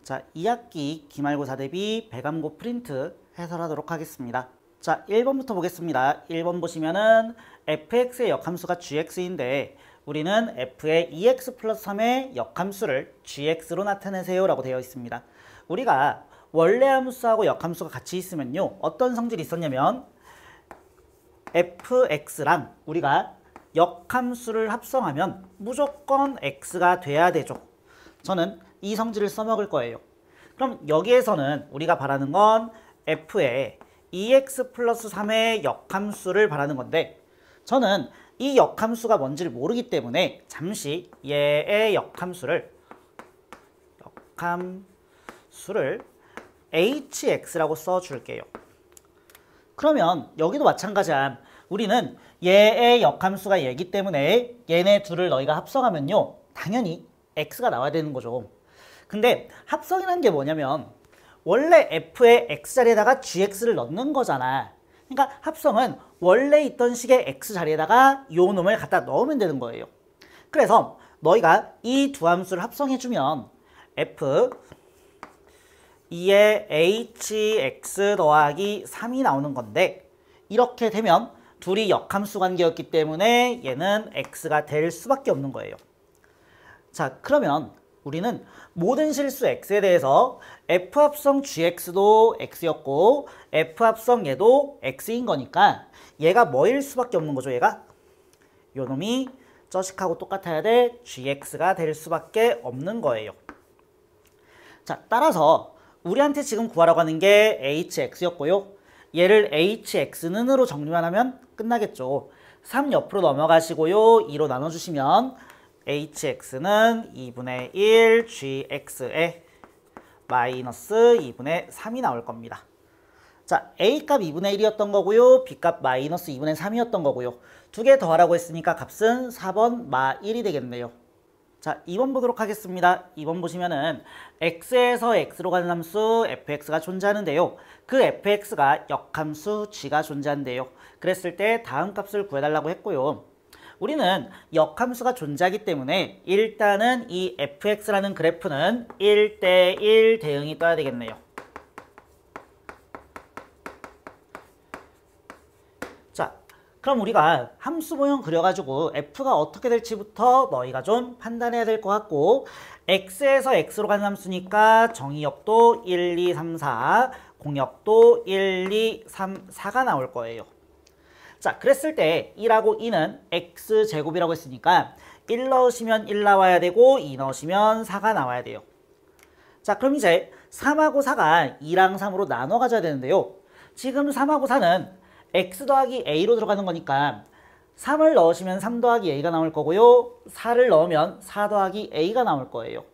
자, 2학기 기말고사 대비 배감고 프린트 해설하도록 하겠습니다. 자, 1번부터 보겠습니다. 1번 보시면은 fx의 역함수가 gx인데 우리는 f의 2x 플러스 3의 역함수를 gx로 나타내세요 라고 되어 있습니다. 우리가 원래 함수하고 역함수가 같이 있으면요, 어떤 성질이 있었냐면 fx랑 우리가 역함수를 합성하면 무조건 x가 돼야 되죠. 저는 이 성질을 써먹을 거예요. 그럼 여기에서는 우리가 바라는 건 f의 2x 플러스 3의 역함수를 바라는 건데, 저는 이 역함수가 뭔지를 모르기 때문에 잠시 얘의 역함수를 hx라고 써줄게요. 그러면 여기도 마찬가지야. 우리는 얘의 역함수가 얘기 때문에 얘네 둘을 너희가 합성하면요, 당연히 x가 나와야 되는 거죠. 근데 합성이라는 게 뭐냐면 원래 f의 x자리에다가 gx를 넣는 거잖아. 그러니까 합성은 원래 있던 식의 x 자리에다가 요 놈을 갖다 넣으면 되는 거예요. 그래서 너희가 이 두 함수를 합성해주면 f 2의 hx 더하기 3이 나오는 건데, 이렇게 되면 둘이 역함수 관계였기 때문에 얘는 x가 될 수밖에 없는 거예요. 자, 그러면 우리는 모든 실수 x에 대해서 f합성 gx도 x였고 f합성 얘도 x인 거니까 얘가 뭐일 수밖에 없는 거죠. 얘가 요 놈이 저식하고 똑같아야 돼 gx가 될 수밖에 없는 거예요. 자, 따라서 우리한테 지금 구하라고 하는 게 hx였고요. 얘를 hx는으로 정리만 하면 끝나겠죠. 3 옆으로 넘어가시고요. 2로 나눠주시면 hx는 2분의 1 gx에 마이너스 2분의 3이 나올 겁니다. 자, a값 2분의 1이었던 거고요. b값 마이너스 2분의 3이었던 거고요. 두 개 더하라고 했으니까 값은 4번 마 1이 되겠네요. 자, 2번 보도록 하겠습니다. 2번 보시면은 x에서 x로 가는 함수 fx가 존재하는데요. 그 fx가 역함수 g가 존재한대요. 그랬을 때 다음 값을 구해달라고 했고요. 우리는 역함수가 존재하기 때문에 일단은 이 fx라는 그래프는 1대1 대응이 떠야 되겠네요. 자, 그럼 우리가 함수 모형 그려가지고 f가 어떻게 될지부터 너희가 좀 판단해야 될 것 같고, x에서 x로 가는 함수니까 정의역도 1, 2, 3, 4, 공역도 1, 2, 3, 4가 나올 거예요. 자, 그랬을 때 1하고 2는 x제곱이라고 했으니까 1 넣으시면 1 나와야 되고 2 넣으시면 4가 나와야 돼요. 자, 그럼 이제 3하고 4가 2랑 3으로 나눠 가져야 되는데요. 지금 3하고 4는 x 더하기 a로 들어가는 거니까 3을 넣으시면 3 더하기 a가 나올 거고요. 4를 넣으면 4 더하기 a가 나올 거예요.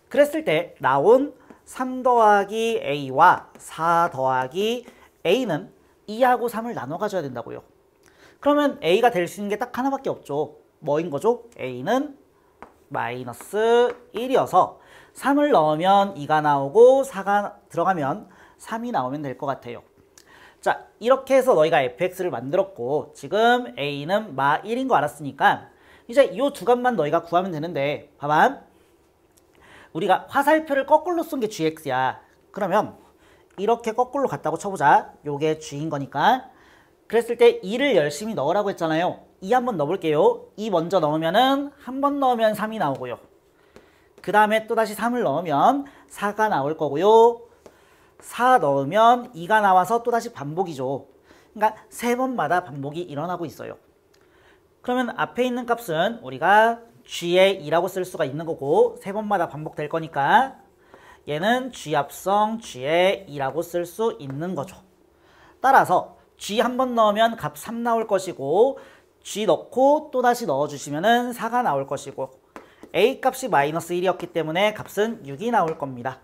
그랬을 때 나온 3 더하기 a와 4 더하기 a는 2하고 3을 나눠 가져야 된다고요. 그러면 a가 될 수 있는 게 딱 하나밖에 없죠. 뭐인 거죠? a는 마이너스 1이어서 3을 넣으면 2가 나오고 4가 들어가면 3이 나오면 될 것 같아요. 자, 이렇게 해서 너희가 fx를 만들었고 지금 a는 마 1인 거 알았으니까 이제 이 두 값만 너희가 구하면 되는데, 봐봐. 우리가 화살표를 거꾸로 쓴 게 gx야. 그러면 이렇게 거꾸로 갔다고 쳐보자. 요게 g인 거니까. 그랬을 때 2를 열심히 넣으라고 했잖아요. 2 한번 넣어볼게요. 2 먼저 넣으면은 한 번 넣으면 3이 나오고요. 그 다음에 또다시 3을 넣으면 4가 나올 거고요. 4 넣으면 2가 나와서 또다시 반복이죠. 그러니까 3번마다 반복이 일어나고 있어요. 그러면 앞에 있는 값은 우리가 g의 2라고 쓸 수가 있는 거고 3번마다 반복될 거니까 얘는 g 합성 g의 2라고 쓸 수 있는 거죠. 따라서 g 한 번 넣으면 값 3 나올 것이고 g 넣고 또다시 넣어주시면 4가 나올 것이고 a 값이 마이너스 1이었기 때문에 값은 6이 나올 겁니다.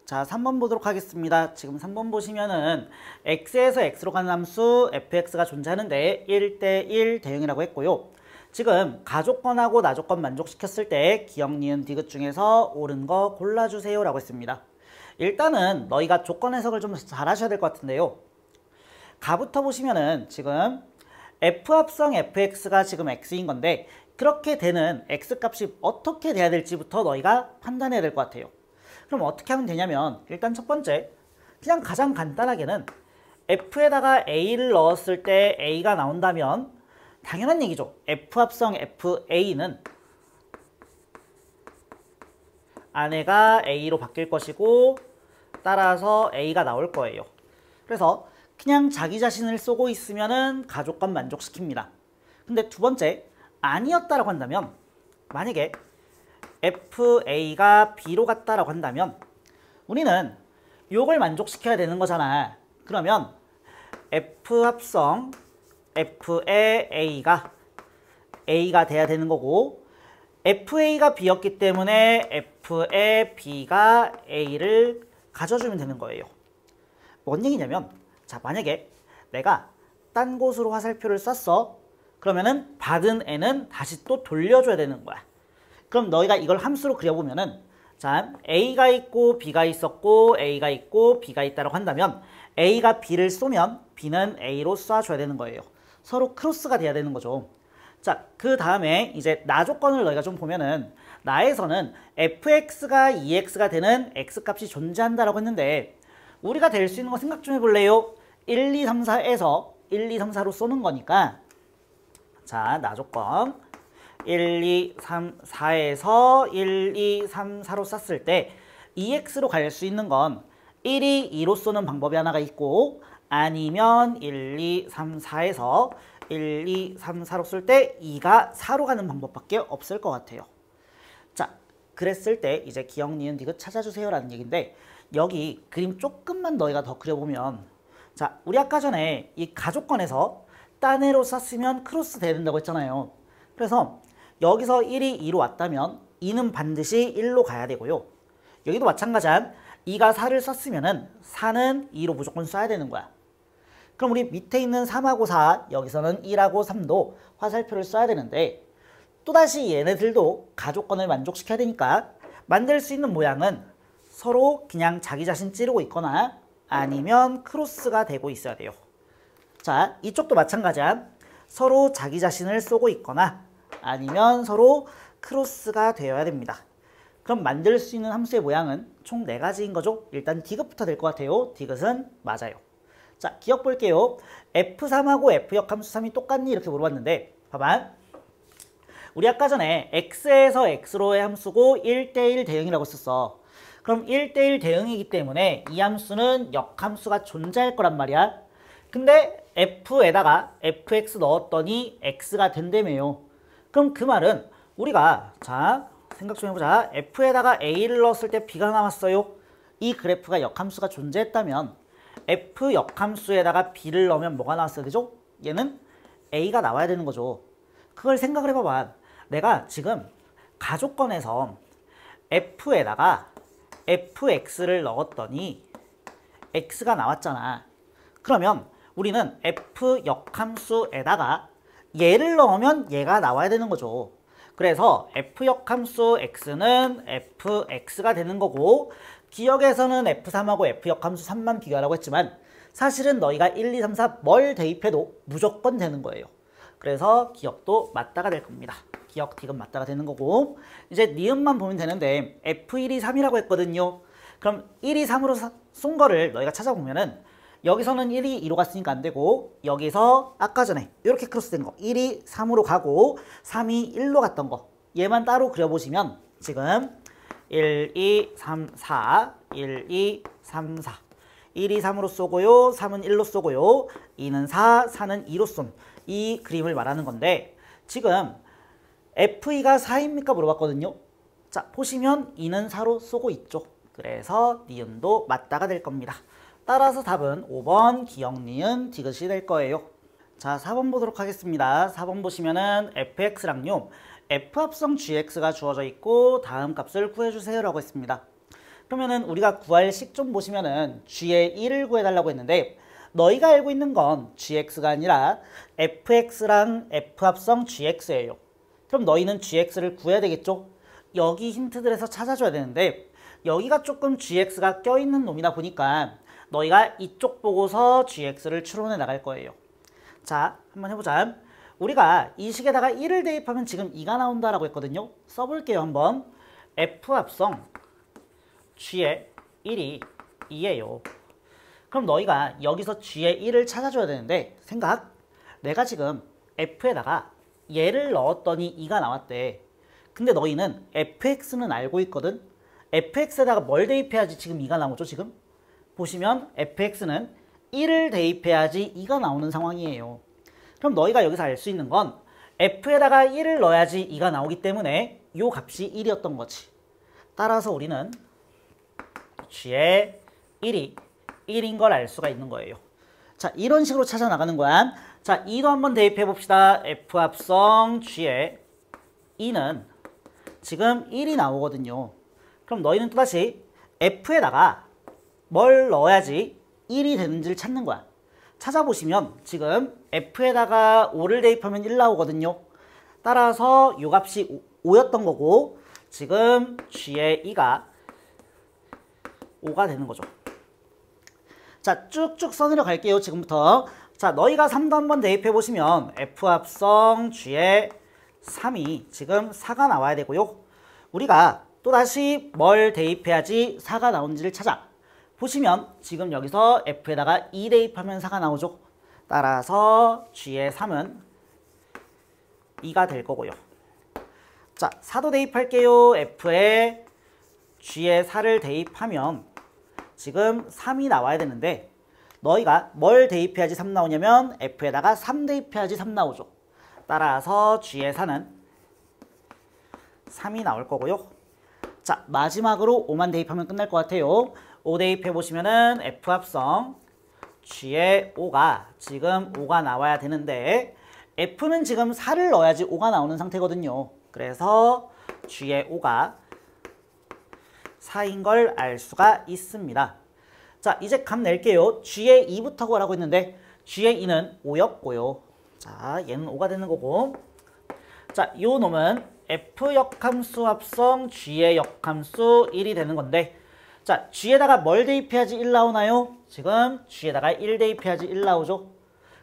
자, 3번 보도록 하겠습니다. 지금 3번 보시면은 x에서 x로 가는 함수 fx가 존재하는데 1대1 대응이라고 했고요. 지금 가조건하고 나조건 만족시켰을 때 기억, 니은, 디귿 중에서 옳은 거 골라주세요 라고 했습니다. 일단은 너희가 조건 해석을 좀 잘 하셔야 될 것 같은데요. 가부터 보시면은 지금 f합성 fx가 지금 x인 건데 그렇게 되는 x값이 어떻게 돼야 될지부터 너희가 판단해야 될 것 같아요. 그럼 어떻게 하면 되냐면 일단 첫 번째 그냥 가장 간단하게는 F에다가 A를 넣었을 때 A가 나온다면 당연한 얘기죠. F 합성 FA는 안에가 A로 바뀔 것이고 따라서 A가 나올 거예요. 그래서 그냥 자기 자신을 쏘고 있으면은 가족관 만족시킵니다. 근데 두 번째 아니었다라고 한다면 만약에 FA가 B로 갔다라고 한다면 우리는 요걸 만족시켜야 되는 거잖아. 그러면 F 합성 F의 A가 돼야 되는 거고 FA가 B였기 때문에 F의 B가 A를 가져주면 되는 거예요. 뭔 얘기냐면 자 만약에 내가 딴 곳으로 화살표를 쐈어. 그러면은 받은 애는 다시 또 돌려줘야 되는 거야. 그럼 너희가 이걸 함수로 그려보면은 자 A가 있고 B가 있었고 A가 있고 B가 있다고 한다면 A가 B를 쏘면 B는 A로 쏴줘야 되는 거예요. 서로 크로스가 돼야 되는 거죠. 자, 그 다음에 이제 나 조건을 너희가 좀 보면은 나에서는 fx가 2x가 되는 x값이 존재한다라고 했는데 우리가 될 수 있는 거 생각 좀 해볼래요? 1, 2, 3, 4에서 1, 2, 3, 4로 쏘는 거니까 자, 나 조건 1, 2, 3, 4에서 1, 2, 3, 4로 쐈을 때 2x로 갈 수 있는 건 1이 2로 쏘는 방법이 하나가 있고 아니면 1, 2, 3, 4에서 1, 2, 3, 4로 쓸 때 2가 4로 가는 방법밖에 없을 것 같아요. 자, 그랬을 때 이제 기억, 니은, 디귿 찾아주세요 라는 얘기인데 여기 그림 조금만 너희가 더 그려보면 자, 우리 아까 전에 이 가족권에서 딴 애로 쐈으면 크로스 돼야 된다고 했잖아요. 그래서 여기서 1이 2로 왔다면 2는 반드시 1로 가야 되고요. 여기도 마찬가지야. 2가 4를 썼으면은 4는 2로 무조건 쏴야 되는 거야. 그럼 우리 밑에 있는 3하고 4, 여기서는 1하고 3도 화살표를 쏴야 되는데 또다시 얘네들도 가족권을 만족시켜야 되니까 만들 수 있는 모양은 서로 그냥 자기 자신 찌르고 있거나 아니면 크로스가 되고 있어야 돼요. 자, 이쪽도 마찬가지야. 서로 자기 자신을 쏘고 있거나 아니면 서로 크로스가 되어야 됩니다. 그럼 만들 수 있는 함수의 모양은 총 4가지인 거죠. 일단 디귿부터 될 것 같아요. 디귿은 맞아요. 자, 기억 볼게요. F3하고 F역 함수 3이 똑같니? 이렇게 물어봤는데 봐봐. 우리 아까 전에 X에서 X로의 함수고 1대1 대응이라고 썼어. 그럼 1대1 대응이기 때문에 이 함수는 역함수가 존재할 거란 말이야. 근데 F에다가 Fx 넣었더니 X가 된다며요. 그럼 그 말은 우리가 자 생각 좀 해보자. F에다가 A를 넣었을 때 B가 나왔어요. 이 그래프가 역함수가 존재했다면 F 역함수에다가 B를 넣으면 뭐가 나왔어야 되죠? 얘는 A가 나와야 되는 거죠. 그걸 생각을 해봐봐. 내가 지금 가족권에서 F에다가 Fx를 넣었더니 X가 나왔잖아. 그러면 우리는 F 역함수에다가 얘를 넣으면 얘가 나와야 되는 거죠. 그래서 F 역함수 X는 Fx가 되는 거고 기억에서는 F3하고 F 역함수 3만 비교하라고 했지만 사실은 너희가 1, 2, 3, 4 뭘 대입해도 무조건 되는 거예요. 그래서 기억도 맞다가 될 겁니다. 기억, 디귿 맞다가 되는 거고 이제 니은만 보면 되는데 F1이 3이라고 했거든요. 그럼 1이 3으로 쏜 거를 너희가 찾아보면은 여기서는 1이 2로 갔으니까 안 되고 여기서 아까 전에 이렇게 크로스 된 거 1이 3으로 가고 3이 1로 갔던 거 얘만 따로 그려보시면 지금 1, 2, 3, 4 1, 2, 3, 4 1이 3으로 쏘고요 3은 1로 쏘고요 2는 4, 4는 2로 쏜 이 그림을 말하는 건데 지금 F2가 4입니까 물어봤거든요. 자 보시면 2는 4로 쏘고 있죠. 그래서 니은도 맞다가 될 겁니다. 따라서 답은 5번 기억, 니은, 디귿이 될 거예요. 자 4번 보도록 하겠습니다. 4번 보시면은 fx랑요 f 합성 gx가 주어져 있고 다음 값을 구해주세요 라고 했습니다. 그러면은 우리가 구할 식 좀 보시면은 g의 1을 구해달라고 했는데 너희가 알고 있는 건 gx가 아니라 fx랑 f 합성 gx예요. 그럼 너희는 gx를 구해야 되겠죠? 여기 힌트들에서 찾아줘야 되는데 여기가 조금 gx가 껴있는 놈이다 보니까 너희가 이쪽 보고서 gx를 추론해 나갈 거예요. 자, 한번 해보자. 우리가 이 식에다가 1을 대입하면 지금 2가 나온다라고 했거든요. 써볼게요, 한번. f 합성 G의 1이 2예요. 그럼 너희가 여기서 G의 1을 찾아줘야 되는데 생각! 내가 지금 F에다가 얘를 넣었더니 2가 나왔대. 근데 너희는 fx는 알고 있거든? fx에다가 뭘 대입해야지 지금 2가 나오죠, 지금? 보시면 fx는 1을 대입해야지 2가 나오는 상황이에요. 그럼 너희가 여기서 알 수 있는 건 f에다가 1을 넣어야지 2가 나오기 때문에 이 값이 1이었던 거지. 따라서 우리는 g의 1이 1인 걸 알 수가 있는 거예요. 자, 이런 식으로 찾아 나가는 거야. 자, 2도 한번 대입해 봅시다. f 합성 g의 2는 지금 1이 나오거든요. 그럼 너희는 또다시 f에다가 뭘 넣어야지 1이 되는지를 찾는 거야. 찾아보시면 지금 f에다가 5를 대입하면 1 나오거든요. 따라서 이 값이 5였던 거고 지금 g의 2가 5가 되는 거죠. 자, 쭉쭉 써내려 갈게요. 지금부터. 자, 너희가 3도 한번 대입해 보시면 f 합성 g의 3이 지금 4가 나와야 되고요. 우리가 또다시 뭘 대입해야지 4가 나오는지를 찾아. 보시면 지금 여기서 f에다가 2 대입하면 4가 나오죠. 따라서 g의 3은 2가 될 거고요. 자, 4도 대입할게요. f에 g의 4를 대입하면 지금 3이 나와야 되는데 너희가 뭘 대입해야지 3 나오냐면 f에다가 3 대입해야지 3 나오죠. 따라서 g의 4는 3이 나올 거고요. 자, 마지막으로 5만 대입하면 끝날 것 같아요. 5 대입해 보시면은 f 합성 g의 5가 지금 5가 나와야 되는데 f는 지금 4를 넣어야지 5가 나오는 상태거든요. 그래서 g의 5가 4인 걸 알 수가 있습니다. 자, 이제 값 낼게요. g의 2부터 구하라고 했는데 g의 2는 5였고요. 자, 얘는 5가 되는 거고. 자, 이 놈은 f 역함수 합성 g의 역함수 1이 되는 건데 자, g에다가 뭘 대입해야지 1 나오나요? 지금 g에다가 1 대입해야지 1 나오죠.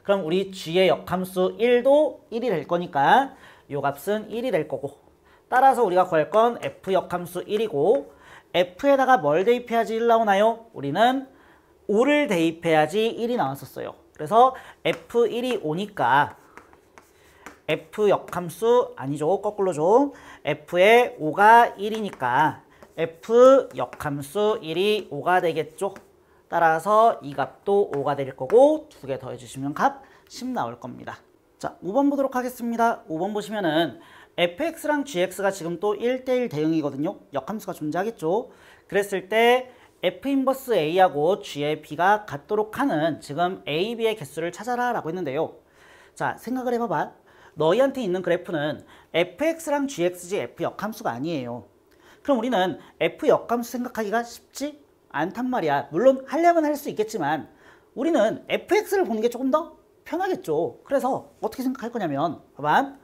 그럼 우리 g의 역함수 1도 1이 될 거니까 이 값은 1이 될 거고 따라서 우리가 구할 건 f 역함수 1이고 f에다가 뭘 대입해야지 1 나오나요? 우리는 5를 대입해야지 1이 나왔었어요. 그래서 f1이 5니까 f 역함수 아니죠. 거꾸로죠. f의 5가 1이니까 f 역함수 1이 5가 되겠죠. 따라서 이 값도 5가 될 거고 두 개 더해주시면 값 10 나올 겁니다. 자, 5번 보도록 하겠습니다. 5번 보시면은 fx랑 gx가 지금 또 1대1 대응이거든요. 역함수가 존재하겠죠. 그랬을 때 f 인버스 a하고 g의 b가 같도록 하는 지금 a, b의 개수를 찾아라 라고 했는데요. 자, 생각을 해봐봐. 너희한테 있는 그래프는 fx랑 gx지 f 역함수가 아니에요. 그럼 우리는 f 역함수 생각하기가 쉽지 않단 말이야. 물론 하려면 할 수 있겠지만 우리는 fx를 보는 게 조금 더 편하겠죠. 그래서 어떻게 생각할 거냐면 봐봐.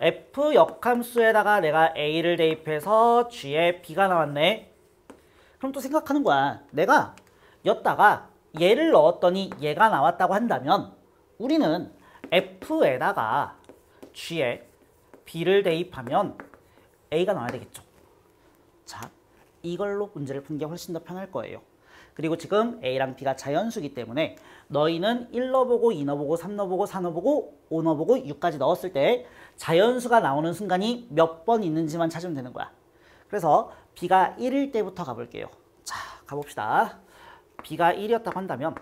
f 역함수에다가 내가 a를 대입해서 g의 b가 나왔네. 그럼 또 생각하는 거야. 내가 였다가 얘를 넣었더니 얘가 나왔다고 한다면 우리는 f에다가 g의 b를 대입하면 a가 나와야 되겠죠. 자, 이걸로 문제를 푸는 게 훨씬 더 편할 거예요. 그리고 지금 a랑 b가 자연수기 때문에 너희는 1 넣어보고 2 넣어보고 3 넣어보고 4 넣어보고 5 넣어보고 6까지 넣었을 때 자연수가 나오는 순간이 몇 번 있는지만 찾으면 되는 거야. 그래서 b가 1일 때부터 가볼게요. 자, 가봅시다. b가 1이었다고 한다면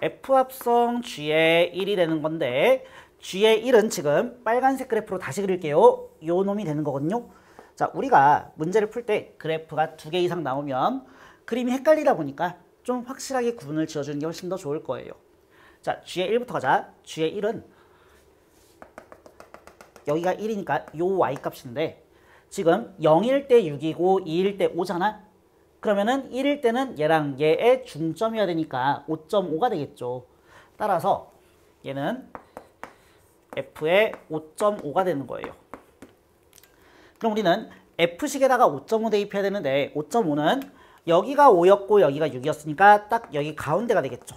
f 합성 g의 1이 되는 건데 g의 1은 지금 빨간색 그래프로 다시 그릴게요. 요 놈이 되는 거거든요. 자, 우리가 문제를 풀 때 그래프가 2개 이상 나오면 그림이 헷갈리다 보니까 좀 확실하게 구분을 지어주는 게 훨씬 더 좋을 거예요. 자, g의 1부터 가자. g의 1은 여기가 1이니까 요 y값인데 지금 0일 때 6이고 2일 때 5잖아. 그러면은 1일 때는 얘랑 얘의 중점이어야 되니까 5.5가 되겠죠. 따라서 얘는 f의 5.5가 되는 거예요. 그럼 우리는 f식에다가 5.5 대입해야 되는데 5.5는 여기가 5였고 여기가 6이었으니까 딱 여기 가운데가 되겠죠.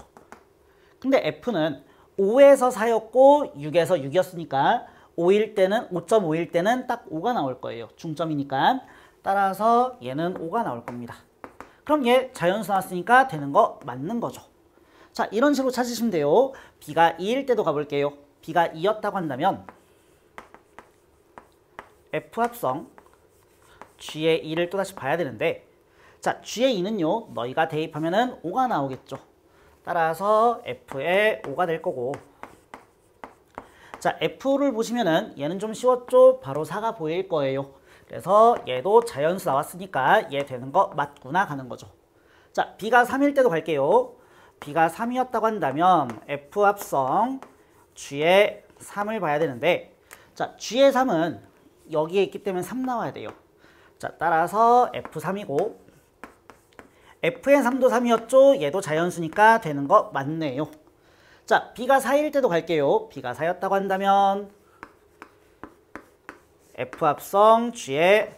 근데 f는 5에서 4였고 6에서 6이었으니까 5일 때는 5.5일 때는 딱 5가 나올 거예요. 중점이니까. 따라서 얘는 5가 나올 겁니다. 그럼 얘 자연수 나왔으니까 되는 거 맞는 거죠. 자, 이런 식으로 찾으시면 돼요. b가 2일 때도 가볼게요. b가 2였다고 한다면 f 합성 g의 2를 또다시 봐야 되는데, 자, g의 2는요 너희가 대입하면은 5가 나오겠죠. 따라서 f의 5가 될 거고, 자, f를 보시면은 얘는 좀 쉬웠죠. 바로 4가 보일 거예요. 그래서 얘도 자연수 나왔으니까 얘 되는 거 맞구나 가는 거죠. 자, b가 3일 때도 갈게요. b가 3이었다고 한다면 f 합성 g의 3을 봐야 되는데, 자, g의 3은 여기에 있기 때문에 3 나와야 돼요. 자, 따라서 f3이고, f의 3도 3이었죠. 얘도 자연수니까 되는 거 맞네요. 자, b가 4일 때도 갈게요. b가 4였다고 한다면 f 합성 g의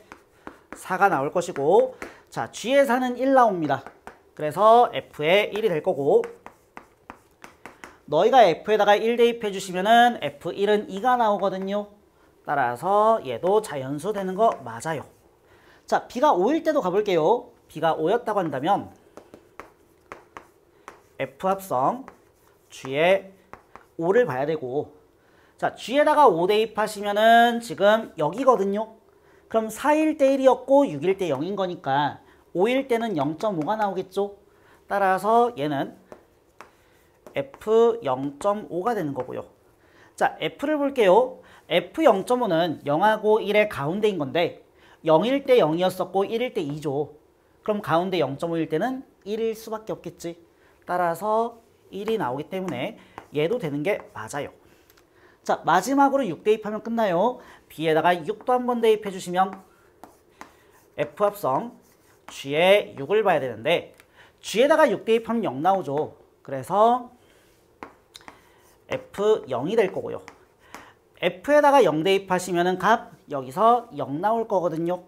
4가 나올 것이고, 자, g의 4는 1 나옵니다. 그래서 f의 1이 될 거고, 너희가 f에다가 1 대입해 주시면은 f1은 2가 나오거든요. 따라서 얘도 자연수 되는 거 맞아요. 자, b가 5일 때도 가볼게요. b가 5였다고 한다면 f 합성 g의 5를 봐야 되고, 자, g에다가 5 대입하시면은 지금 여기거든요. 그럼 4일 때 1이었고 6일 때 0인 거니까 5일 때는 0.5가 나오겠죠. 따라서 얘는 f0.5가 되는 거고요. 자, f를 볼게요. f0.5는 0하고 1의 가운데인 건데 0일 때 0이었었고 1일 때 2죠. 그럼 가운데 0.5일 때는 1일 수밖에 없겠지. 따라서 1이 나오기 때문에 얘도 되는 게 맞아요. 자, 마지막으로 6 대입하면 끝나요. b에다가 6도 한번 대입해 주시면 f 합성 g의 6을 봐야 되는데, g에다가 6 대입하면 0 나오죠. 그래서 f0이 될 거고요. f에다가 0 대입하시면은 값 여기서 0 나올 거거든요.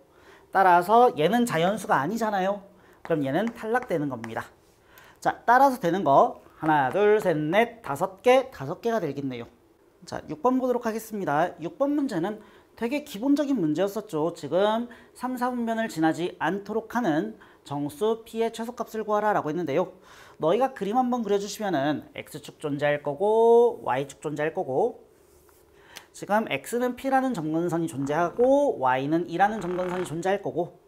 따라서 얘는 자연수가 아니잖아요. 그럼 얘는 탈락되는 겁니다. 자, 따라서 되는 거 하나, 둘, 셋, 넷, 5개, 5개가 되겠네요. 자, 6번 보도록 하겠습니다. 6번 문제는 되게 기본적인 문제였었죠. 지금 3, 4분면을 지나지 않도록 하는 정수 P의 최소값을 구하라 라고 했는데요. 너희가 그림 한번 그려주시면은 X축 존재할 거고 Y축 존재할 거고, 지금 X는 P라는 점근선이 존재하고 Y는 2라는 점근선이 존재할 거고,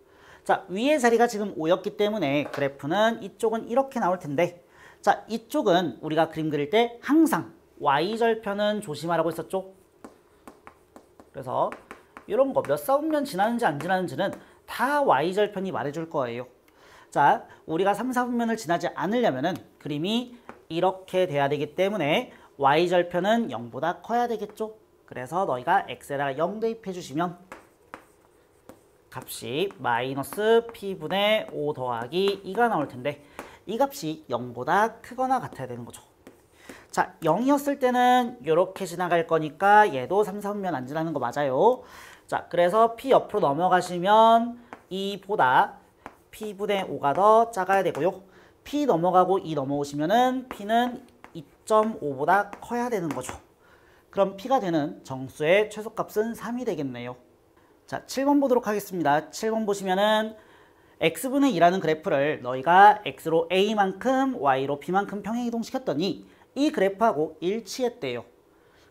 자, 위의 자리가 지금 5였기 때문에 그래프는 이쪽은 이렇게 나올 텐데, 자, 이쪽은 우리가 그림 그릴 때 항상 Y절편은 조심하라고 했었죠. 그래서 이런 거 몇 사분면 지나는지 안 지나는지는 다 Y절편이 말해줄 거예요. 자, 우리가 3, 4분면을 지나지 않으려면은 그림이 이렇게 돼야 되기 때문에 Y절편은 0보다 커야 되겠죠. 그래서 너희가 X에다가 0 대입해 주시면 값이 마이너스 P분의 5 더하기 2가 나올 텐데, 이 값이 0보다 크거나 같아야 되는 거죠. 자, 0이었을 때는 이렇게 지나갈 거니까 얘도 3, 4분면 안 지나는 거 맞아요. 자, 그래서 P 옆으로 넘어가시면 2보다 P분의 5가 더 작아야 되고요. P 넘어가고 2 넘어오시면은 P는 2.5보다 커야 되는 거죠. 그럼 P가 되는 정수의 최소값은 3이 되겠네요. 자, 7번 보도록 하겠습니다. 7번 보시면은 x분의 2라는 그래프를 너희가 x로 a만큼 y로 b만큼 평행이동시켰더니 이 그래프하고 일치했대요.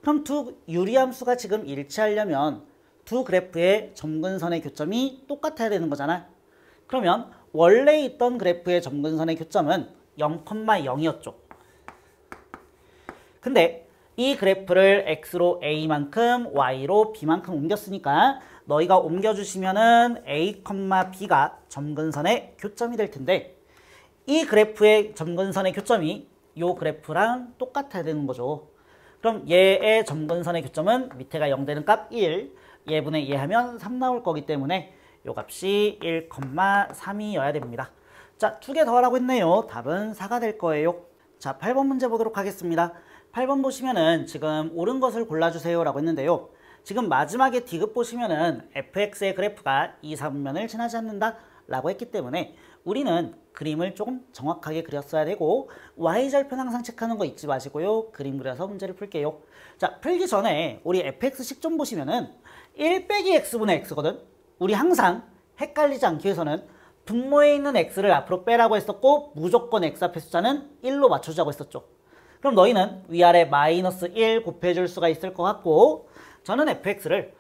그럼 두 유리함수가 지금 일치하려면 두 그래프의 점근선의 교점이 똑같아야 되는 거잖아. 그러면 원래 있던 그래프의 점근선의 교점은 0,0이었죠. 근데 이 그래프를 x로 a만큼 y로 b만큼 옮겼으니까 너희가 옮겨주시면은 a, b가 점근선의 교점이 될 텐데, 이 그래프의 점근선의 교점이 이 그래프랑 똑같아야 되는 거죠. 그럼 얘의 점근선의 교점은 밑에가 0 되는 값 1, 얘분의 얘 하면 3 나올 거기 때문에 이 값이 1,3이어야 됩니다. 자, 2개 더 하라고 했네요. 답은 4가 될 거예요. 자, 8번 문제 보도록 하겠습니다. 8번 보시면은 지금 옳은 것을 골라주세요 라고 했는데요. 지금 마지막에 D급 보시면은 fx의 그래프가 2, 4분면을 지나지 않는다 라고 했기 때문에 우리는 그림을 조금 정확하게 그렸어야 되고, y절편 항상 체크하는 거 잊지 마시고요. 그림 그려서 문제를 풀게요. 자, 풀기 전에 우리 fx식 좀 보시면은 1 빼기 x분의 x거든. 우리 항상 헷갈리지 않기 위해서는 분모에 있는 x를 앞으로 빼라고 했었고 무조건 x 앞의 숫자는 1로 맞춰주자고 했었죠. 그럼 너희는 위아래 마이너스 1 곱해줄 수가 있을 것 같고 저는 fx를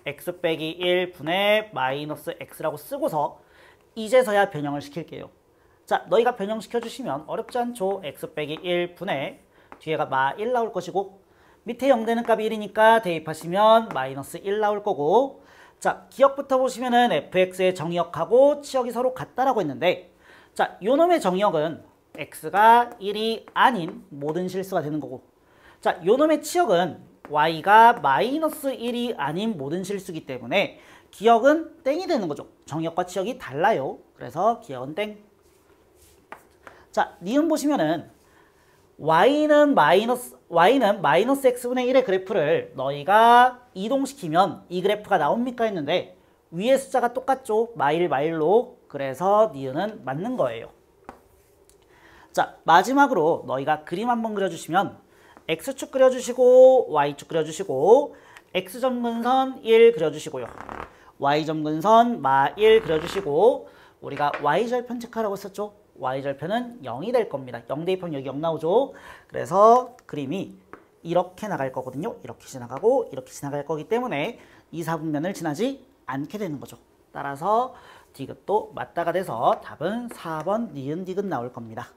x 빼기 1 분의 마이너스 x라고 쓰고서 이제서야 변형을 시킬게요. 자, 너희가 변형시켜주시면 어렵지 않죠? x 빼기 1 분의 뒤에가 마 1 나올 것이고 밑에 0 되는 값이 1이니까 대입하시면 마이너스 1 나올 거고 자, 기억부터 보시면은 fx의 정의역하고 치역이 서로 같다라고 했는데 자, 요놈의 정의역은 x가 1이 아닌 모든 실수가 되는 거고 자, 요놈의 치역은 y가 마이너스 1이 아닌 모든 실수기 때문에 기역은 땡이 되는 거죠. 정의역과 치역이 달라요. 그래서 기역은 땡. 자, 니은 보시면은 y는 마이너스 x분의 1의 그래프를 너희가 이동시키면 이 그래프가 나옵니까 했는데 위에 숫자가 똑같죠. 마일로. 그래서 니은은 맞는 거예요. 자, 마지막으로 너희가 그림 한번 그려주시면 x축 그려주시고 y축 그려주시고 x점근선 1 그려주시고요. y점근선 마 1 그려주시고 우리가 y절편 체크하라고 했었죠. y절편은 0이 될 겁니다. 0 대입하면 여기 0 나오죠. 그래서 그림이 이렇게 나갈 거거든요. 이렇게 지나가고 이렇게 지나갈 거기 때문에 이 사분면을 지나지 않게 되는 거죠. 따라서 디귿도 맞다가 돼서 답은 4번 니은 디귿 나올 겁니다.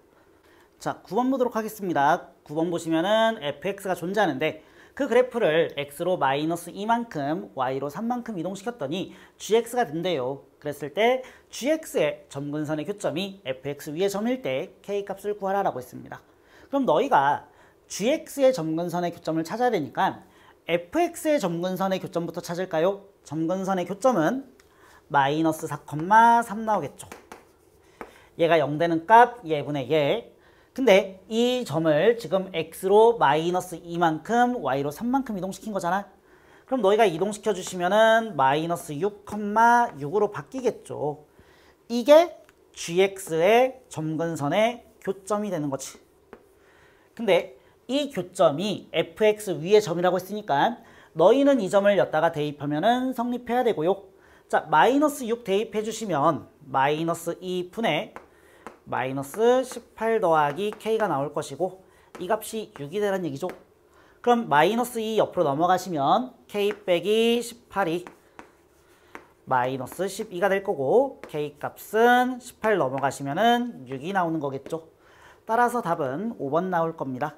자, 9번 보도록 하겠습니다. 9번 보시면은 fx가 존재하는데 그 그래프를 x로 마이너스 2만큼 y로 3만큼 이동시켰더니 gx가 된대요. 그랬을 때 gx의 점근선의 교점이 fx 위의 점일 때 k값을 구하라라고 했습니다. 그럼 너희가 gx의 점근선의 교점을 찾아야 되니까 fx의 점근선의 교점부터 찾을까요? 점근선의 교점은 마이너스 4,3 나오겠죠. 얘가 0 되는 값 얘분의 얘. 근데 이 점을 지금 x로 마이너스 2만큼 y로 3만큼 이동시킨 거잖아. 그럼 너희가 이동시켜 주시면은 마이너스 6,6으로 바뀌겠죠. 이게 gx의 점근선의 교점이 되는 거지. 근데 이 교점이 fx 위의 점이라고 했으니까 너희는 이 점을 여기다가 대입하면은 성립해야 되고요. 자, 마이너스 6 대입해 주시면 마이너스 2분의 마이너스 18 더하기 k가 나올 것이고 이 값이 6이 되라는 얘기죠. 그럼 마이너스 2 옆으로 넘어가시면 k 빼기 18이 마이너스 12가 될 거고 k 값은 18 넘어가시면은 6이 나오는 거겠죠. 따라서 답은 5번 나올 겁니다.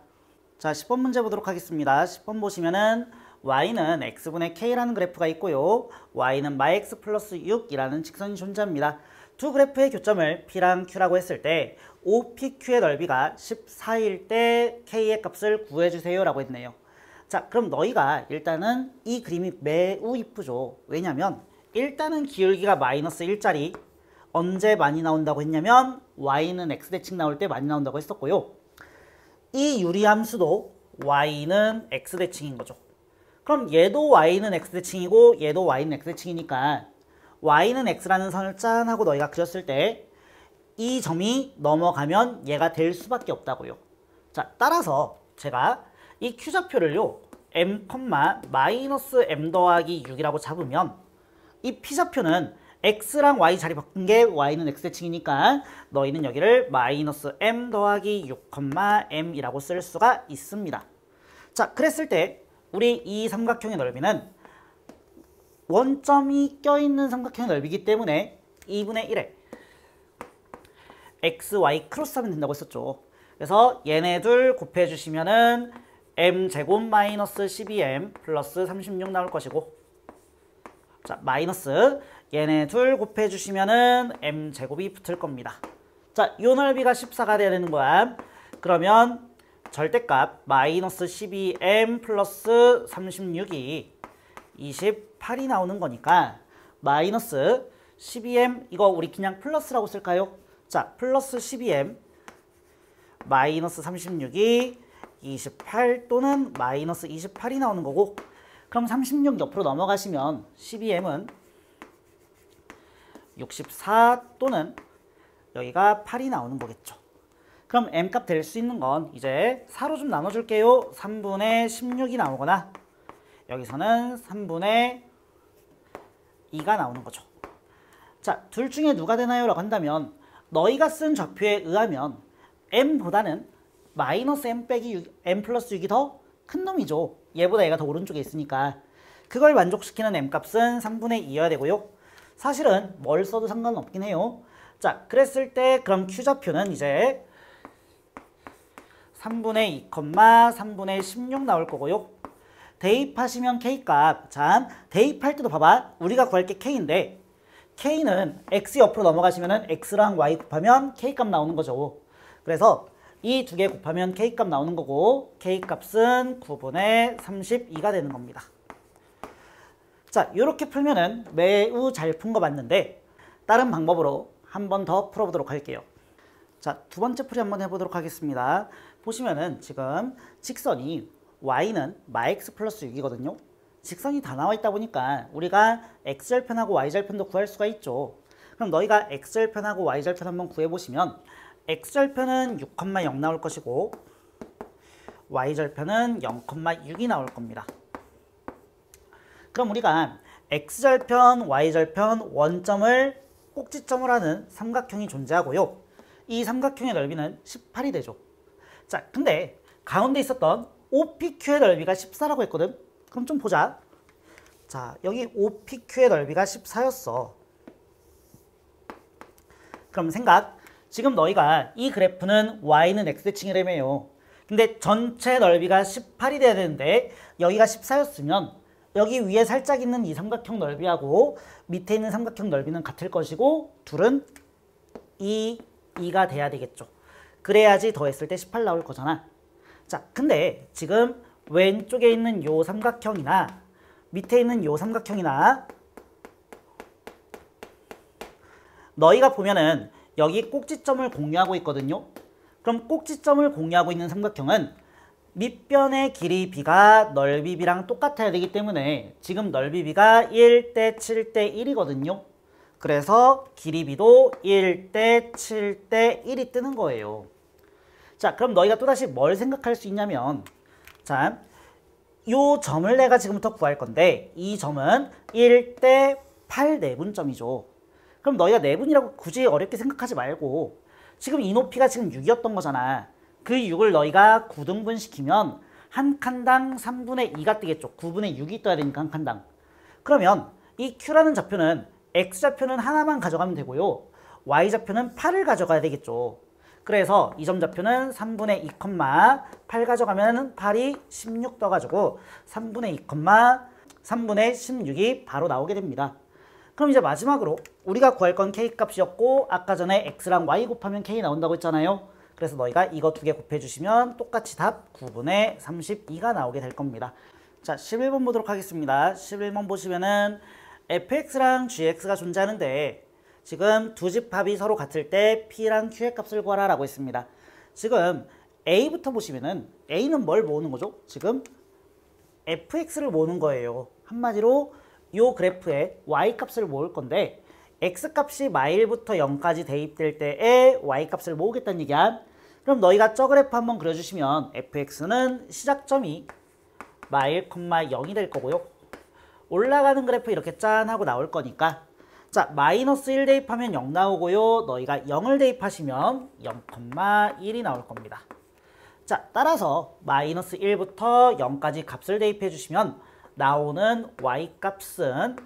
자, 10번 문제 보도록 하겠습니다. 10번 보시면은 y는 x분의 k라는 그래프가 있고요. y는 마x 플러스 6이라는 직선이 존재합니다. 두 그래프의 교점을 P랑 Q라고 했을 때 OPQ의 넓이가 14일 때 K의 값을 구해주세요 라고 했네요. 자, 그럼 너희가 일단은 이 그림이 매우 이쁘죠. 왜냐면 일단은 기울기가 마이너스 1짜리 언제 많이 나온다고 했냐면 Y는 X대칭 나올 때 많이 나온다고 했었고요. 이 유리함수도 Y는 X대칭인 거죠. 그럼 얘도 Y는 X대칭이고 얘도 Y는 X대칭이니까 y는 x라는 선을 짠 하고 너희가 그렸을 때 이 점이 넘어가면 얘가 될 수밖에 없다고요. 자, 따라서 제가 이 q좌표를요 m, 마이너스 m 더하기 6이라고 잡으면 이 p좌표는 x랑 y 자리 바꾼 게 y는 x대칭이니까 너희는 여기를 마이너스 m 더하기 6, m이라고 쓸 수가 있습니다. 자, 그랬을 때 우리 이 삼각형의 넓이는 원점이 껴있는 삼각형의 넓이기 때문에 2분의 1에 x, y 크로스 하면 된다고 했었죠. 그래서 얘네 둘 곱해주시면은 m제곱 마이너스 12m 플러스 36 나올 것이고 자, 마이너스 얘네 둘 곱해주시면은 m제곱이 붙을 겁니다. 자, 요 넓이가 14가 돼야 되는 거야. 그러면 절대값 마이너스 12m 플러스 36이 28이 나오는 거니까 마이너스 12m 이거 우리 그냥 플러스라고 쓸까요? 자, 플러스 12m 마이너스 36이 28 또는 마이너스 28이 나오는 거고 그럼 36 옆으로 넘어가시면 12m은 64 또는 여기가 8이 나오는 거겠죠. 그럼 m값 될 수 있는 건 이제 4로 좀 나눠줄게요. 3분의 16이 나오거나 여기서는 3분의 2가 나오는 거죠. 자, 둘 중에 누가 되나요? 라고 한다면 너희가 쓴 좌표에 의하면 m보다는 마이너스 m 빼기 6, m 플러스 6이 더 큰 놈이죠. 얘보다 얘가 더 오른쪽에 있으니까. 그걸 만족시키는 m 값은 3분의 2여야 되고요. 사실은 뭘 써도 상관은 없긴 해요. 자, 그랬을 때 그럼 q 좌표는 이제 3분의 2, 3분의 16 나올 거고요. 대입하시면 k값. 자, 대입할 때도 봐봐. 우리가 구할 게 k인데 k는 x 옆으로 넘어가시면 x랑 y 곱하면 k값 나오는 거죠. 그래서 이 두 개 곱하면 k값 나오는 거고 k값은 9분의 32가 되는 겁니다. 자, 이렇게 풀면은 매우 잘 푼 거 맞는데 다른 방법으로 한 번 더 풀어보도록 할게요. 자, 두 번째 풀이 한번 해보도록 하겠습니다. 보시면은 지금 직선이 y는 마x 플러스 6이거든요. 직선이 다 나와 있다 보니까 우리가 x절편하고 y절편도 구할 수가 있죠. 그럼 너희가 x절편하고 y절편 한번 구해보시면 x절편은 6,0 나올 것이고 y절편은 0,6이 나올 겁니다. 그럼 우리가 x절편, y절편 원점을 꼭지점을 하는 삼각형이 존재하고요. 이 삼각형의 넓이는 18이 되죠. 자, 근데 가운데 있었던 OPQ의 넓이가 14라고 했거든. 그럼 좀 보자. 자, 여기 OPQ의 넓이가 14였어. 그럼 생각. 지금 너희가 이 그래프는 y는 x대칭이라며요. 근데 전체 넓이가 18이 돼야 되는데 여기가 14였으면 여기 위에 살짝 있는 이 삼각형 넓이하고 밑에 있는 삼각형 넓이는 같을 것이고 둘은 2가 돼야 되겠죠. 그래야지 더했을 때 18 나올 거잖아. 자, 근데 지금 왼쪽에 있는 요 삼각형이나 밑에 있는 요 삼각형이나 너희가 보면은 여기 꼭지점을 공유하고 있거든요. 그럼 꼭지점을 공유하고 있는 삼각형은 밑변의 길이 b가 넓이 b랑 똑같아야 되기 때문에 지금 넓이 b가 1대 7대 1이거든요. 그래서 길이 b도 1대 7대 1이 뜨는 거예요. 자, 그럼 너희가 또다시 뭘 생각할 수 있냐면 자, 요 점을 내가 지금부터 구할 건데 이 점은 1대 8 내분점이죠. 그럼 너희가 내분이라고 굳이 어렵게 생각하지 말고 지금 이 높이가 지금 6이었던 거잖아. 그 6을 너희가 9등분 시키면 한 칸당 3분의 2가 뜨겠죠. 9분의 6이 떠야 되니까 한 칸당. 그러면 이 Q라는 좌표는 X좌표는 하나만 가져가면 되고요. Y좌표는 8을 가져가야 되겠죠. 그래서 이 점 좌표는 3분의 2, 8 가져가면 8이 16 떠가지고 3분의 2, 3분의 16이 바로 나오게 됩니다. 그럼 이제 마지막으로 우리가 구할 건 K 값이었고 아까 전에 X랑 Y 곱하면 K 나온다고 했잖아요. 그래서 너희가 이거 두 개 곱해주시면 똑같이 답 9분의 32가 나오게 될 겁니다. 자, 11번 보도록 하겠습니다. 11번 보시면은 fx랑 gx가 존재하는데 지금 두 집합이 서로 같을 때 p랑 q의 값을 구하라 라고 했습니다. 지금 a부터 보시면은 a는 뭘 모으는 거죠? 지금 fx를 모으는 거예요. 한마디로 요 그래프에 y 값을 모을 건데 x 값이 마일부터 0까지 대입될 때에 y 값을 모으겠다는 얘기야. 그럼 너희가 저 그래프 한번 그려주시면 fx는 시작점이 마일, 0이 될 거고요. 올라가는 그래프 이렇게 짠 하고 나올 거니까 자, 마이너스 1 대입하면 0 나오고요. 너희가 0을 대입하시면 0,1이 나올 겁니다. 자, 따라서 마이너스 1부터 0까지 값을 대입해 주시면 나오는 y 값은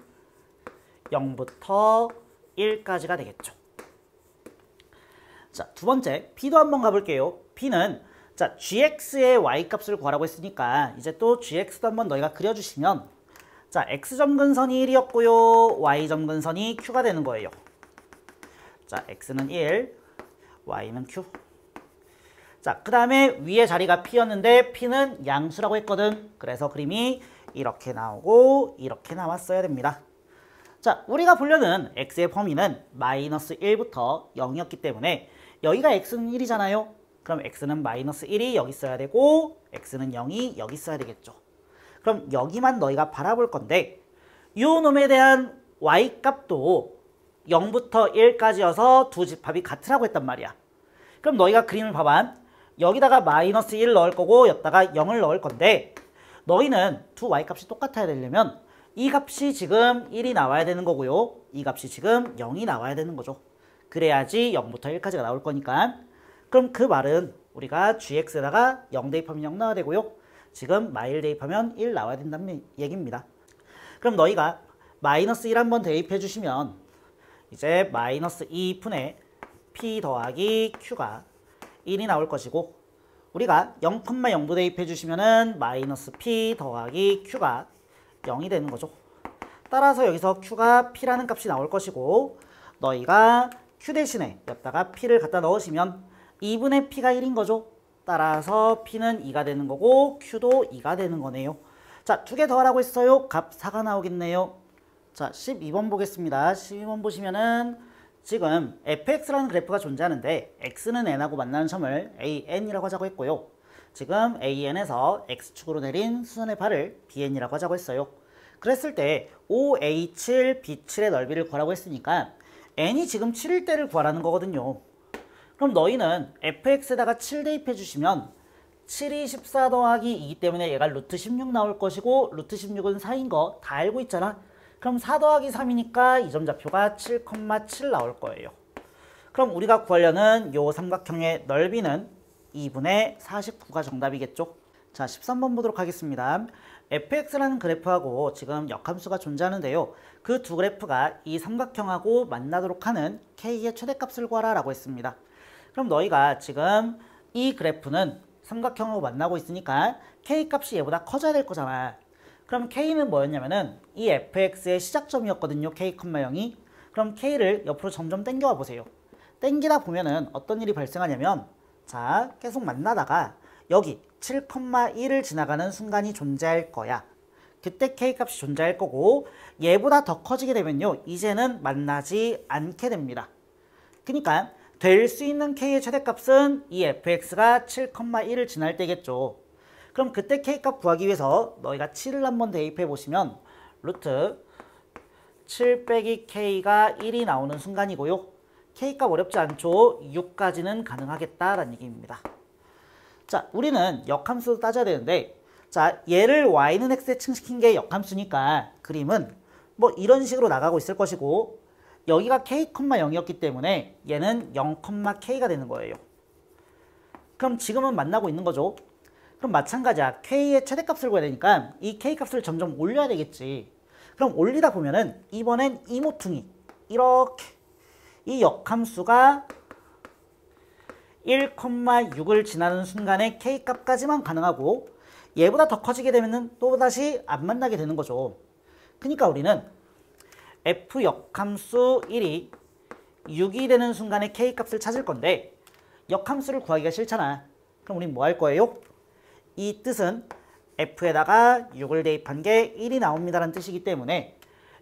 0부터 1까지가 되겠죠. 자, 두 번째 p도 한번 가볼게요. p는 자, gx의 y 값을 구하라고 했으니까 이제 또 gx도 한번 너희가 그려주시면 자, x점 근선이 1이었고요. y점 근선이 q가 되는 거예요. 자, x는 1, y는 q. 자, 그 다음에 위에 자리가 p였는데 p는 양수라고 했거든. 그래서 그림이 이렇게 나오고 이렇게 나왔어야 됩니다. 자, 우리가 보려는 x의 범위는 마이너스 1부터 0이었기 때문에 여기가 x는 1이잖아요. 그럼 x는 마이너스 1이 여기 있어야 되고 x는 0이 여기 있어야 되겠죠. 그럼 여기만 너희가 바라볼 건데 요 놈에 대한 y 값도 0부터 1까지여서 두 집합이 같으라고 했단 말이야. 그럼 너희가 그림을 봐봐. 여기다가 마이너스 1 넣을 거고 여기다가 0을 넣을 건데 너희는 두 y 값이 똑같아야 되려면 이 값이 지금 1이 나와야 되는 거고요. 이 값이 지금 0이 나와야 되는 거죠. 그래야지 0부터 1까지가 나올 거니까. 그럼 그 말은 우리가 gx에다가 0 대입하면 0 나와야 되고요. 지금 -1 대입하면 1 나와야 된다는 얘기입니다. 그럼 너희가 -1 한번 대입해 주시면 이제 -2분의 p 더하기 q가 1이 나올 것이고, 우리가 0,0도 대입해 주시면은 -p 더하기 q가 0이 되는 거죠. 따라서 여기서 q가 p라는 값이 나올 것이고, 너희가 q 대신에 여기다가 p를 갖다 넣으시면 2분의 p가 1인 거죠. 따라서 p는 2가 되는 거고 q도 2가 되는 거네요. 자, 두 개 더 하라고 했어요. 값 4가 나오겠네요. 자, 12번 보겠습니다. 12번 보시면은 지금 fx라는 그래프가 존재하는데 x는 n하고 만나는 점을 an이라고 하자고 했고요. 지금 an에서 x축으로 내린 수선의 발을 bn이라고 하자고 했어요. 그랬을 때 OA7, B7의 넓이를 구하라고 했으니까 n이 지금 7일 때를 구하라는 거거든요. 그럼 너희는 fx에다가 7 대입해 주시면 7이 14 더하기 2이기 때문에 얘가 루트 16 나올 것이고, 루트 16은 4인 거 다 알고 있잖아. 그럼 4 더하기 3이니까 이 점 좌표가 7,7 나올 거예요. 그럼 우리가 구하려는 요 삼각형의 넓이는 2분의 49가 정답이겠죠. 자, 13번 보도록 하겠습니다. fx라는 그래프하고 지금 역함수가 존재하는데요. 그 두 그래프가 이 삼각형하고 만나도록 하는 k의 최대값을 구하라 라고 했습니다. 그럼 너희가 지금 이 그래프는 삼각형하고 만나고 있으니까 k 값이 얘보다 커져야 될 거잖아. 그럼 k는 뭐였냐면은 이 fx의 시작점이었거든요. k, 0이. 그럼 k를 옆으로 점점 당겨와 보세요. 당기다 보면은 어떤 일이 발생하냐면, 자, 계속 만나다가 여기 7,1을 지나가는 순간이 존재할 거야. 그때 k 값이 존재할 거고, 얘보다 더 커지게 되면요, 이제는 만나지 않게 됩니다. 그러니까 될 수 있는 k의 최대값은 이 fx가 7,1을 지날 때겠죠. 그럼 그때 k값 구하기 위해서 너희가 7을 한번 대입해 보시면 루트 7 빼기 k가 1이 나오는 순간이고요. k값 어렵지 않죠? 6까지는 가능하겠다라는 얘기입니다. 자, 우리는 역함수 따져야 되는데, 자, 얘를 y는 x에 층시킨 게 역함수니까 그림은 뭐 이런 식으로 나가고 있을 것이고, 여기가 k, 0이었기 때문에 얘는 0, k가 되는 거예요. 그럼 지금은 만나고 있는 거죠. 그럼 마찬가지야. k의 최대값을 구해야 되니까 이 k값을 점점 올려야 되겠지. 그럼 올리다 보면은 이번엔 이 모퉁이, 이렇게 이 역함수가 1,6을 지나는 순간에 k값까지만 가능하고, 얘보다 더 커지게 되면은 또다시 안 만나게 되는 거죠. 그러니까 우리는 f 역함수 1이 6이 되는 순간에 k값을 찾을 건데, 역함수를 구하기가 싫잖아. 그럼 우린 뭐 할 거예요? 이 뜻은 f에다가 6을 대입한 게 1이 나옵니다라는 뜻이기 때문에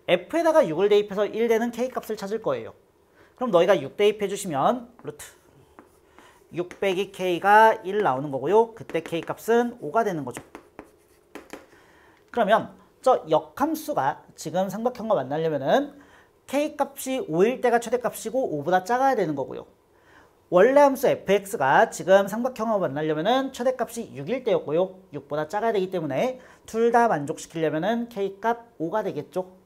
f에다가 6을 대입해서 1 되는 k값을 찾을 거예요. 그럼 너희가 6 대입해 주시면 루트 6 빼기 k가 1 나오는 거고요. 그때 k값은 5가 되는 거죠. 그러면 저 역함수가 지금 삼각형과 만나려면은 k값이 5일 때가 최대값이고 5보다 작아야 되는 거고요. 원래 함수 fx가 지금 삼각형하고 만나려면은 최대값이 6일 때였고요. 6보다 작아야 되기 때문에 둘 다 만족시키려면은 k값 5가 되겠죠.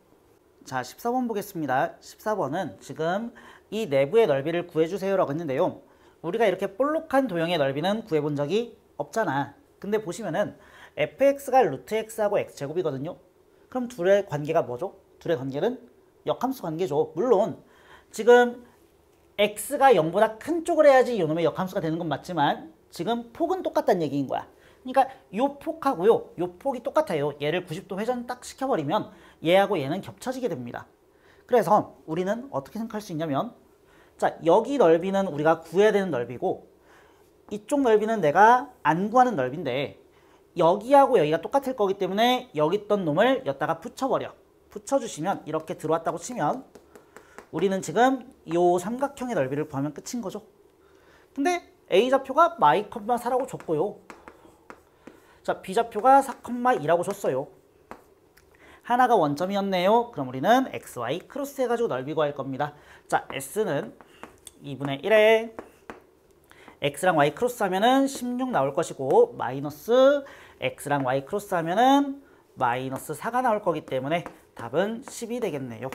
자, 14번 보겠습니다. 14번은 지금 이 내부의 넓이를 구해주세요라고 했는데요. 우리가 이렇게 볼록한 도형의 넓이는 구해본 적이 없잖아. 근데 보시면은 fx가 루트 x하고 x제곱이거든요. 그럼 둘의 관계가 뭐죠? 둘의 관계는 역함수 관계죠. 물론 지금 x가 0보다 큰 쪽을 해야지 이놈의 역함수가 되는 건 맞지만 지금 폭은 똑같다는 얘기인 거야. 그러니까 요 폭하고요, 요 폭이 똑같아요. 얘를 90도 회전 딱 시켜버리면 얘하고 얘는 겹쳐지게 됩니다. 그래서 우리는 어떻게 생각할 수 있냐면, 자, 여기 넓이는 우리가 구해야 되는 넓이고, 이쪽 넓이는 내가 안 구하는 넓인데, 여기하고 여기가 똑같을 거기 때문에 여기 있던 놈을 여기다가 붙여버려. 붙여주시면 이렇게 들어왔다고 치면 우리는 지금 이 삼각형의 넓이를 구하면 끝인 거죠. 근데 A좌표가 y,4라고 줬고요. 자, B좌표가 4,2라고 줬어요. 하나가 원점이었네요. 그럼 우리는 xy 크로스 해가지고 넓이 구할 겁니다. 자, s는 2분의 1에 x랑 y 크로스 하면은 16 나올 것이고, 마이너스 x랑 y 크로스 하면은 마이너스 4가 나올 거기 때문에 답은 10이 되겠네요.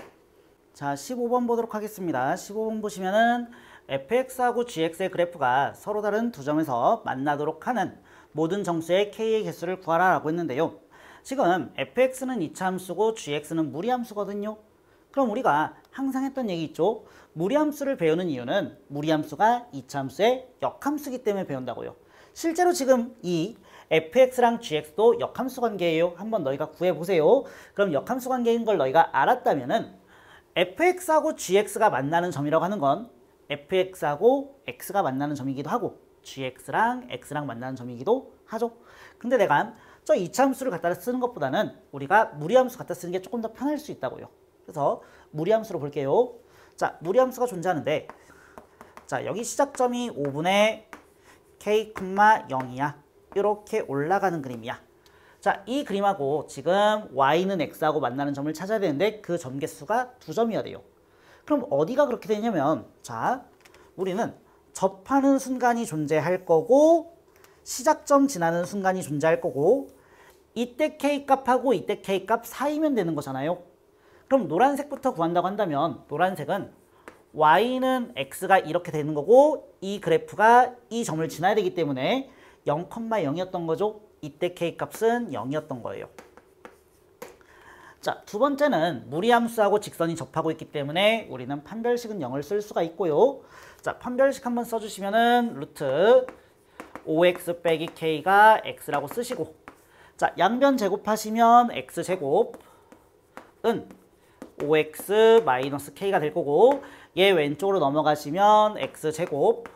자, 15번 보도록 하겠습니다. 15번 보시면은 fx하고 gx의 그래프가 서로 다른 두 점에서 만나도록 하는 모든 정수의 k의 개수를 구하라 라고 했는데요. 지금 fx는 이차함수고 gx는 무리함수거든요. 그럼 우리가 항상 했던 얘기 있죠. 무리함수를 배우는 이유는 무리함수가 이차함수의 역함수이기 때문에 배운다고요. 실제로 지금 이 fx랑 gx도 역함수 관계예요. 한번 너희가 구해보세요. 그럼 역함수 관계인 걸 너희가 알았다면은 fx하고 gx가 만나는 점이라고 하는 건 fx하고 x가 만나는 점이기도 하고 gx랑 x랑 만나는 점이기도 하죠. 근데 내가 저 이차함수를 갖다 쓰는 것보다는 우리가 무리함수 갖다 쓰는 게 조금 더 편할 수 있다고요. 그래서 무리함수로 볼게요. 자, 무리함수가 존재하는데 자, 여기 시작점이 5분의 k, 0이야. 이렇게 올라가는 그림이야. 자, 이 그림하고 지금 y는 x하고 만나는 점을 찾아야 되는데 그 점 개수가 2점이어야 돼요. 그럼 어디가 그렇게 되냐면 자, 우리는 접하는 순간이 존재할 거고 시작점 지나는 순간이 존재할 거고 이때 k값하고 이때 k값 사이면 되는 거잖아요. 그럼 노란색부터 구한다고 한다면 노란색은 y는 x가 이렇게 되는 거고 이 그래프가 이 점을 지나야 되기 때문에 0,0이었던 거죠. 이때 k값은 0이었던 거예요. 자, 두 번째는 무리함수하고 직선이 접하고 있기 때문에 우리는 판별식은 0을 쓸 수가 있고요. 자, 판별식 한번 써주시면은 루트 5x 빼기 k가 x라고 쓰시고 자, 양변 제곱하시면 x제곱은 5x 마이너스 k가 될 거고 얘 왼쪽으로 넘어가시면 x제곱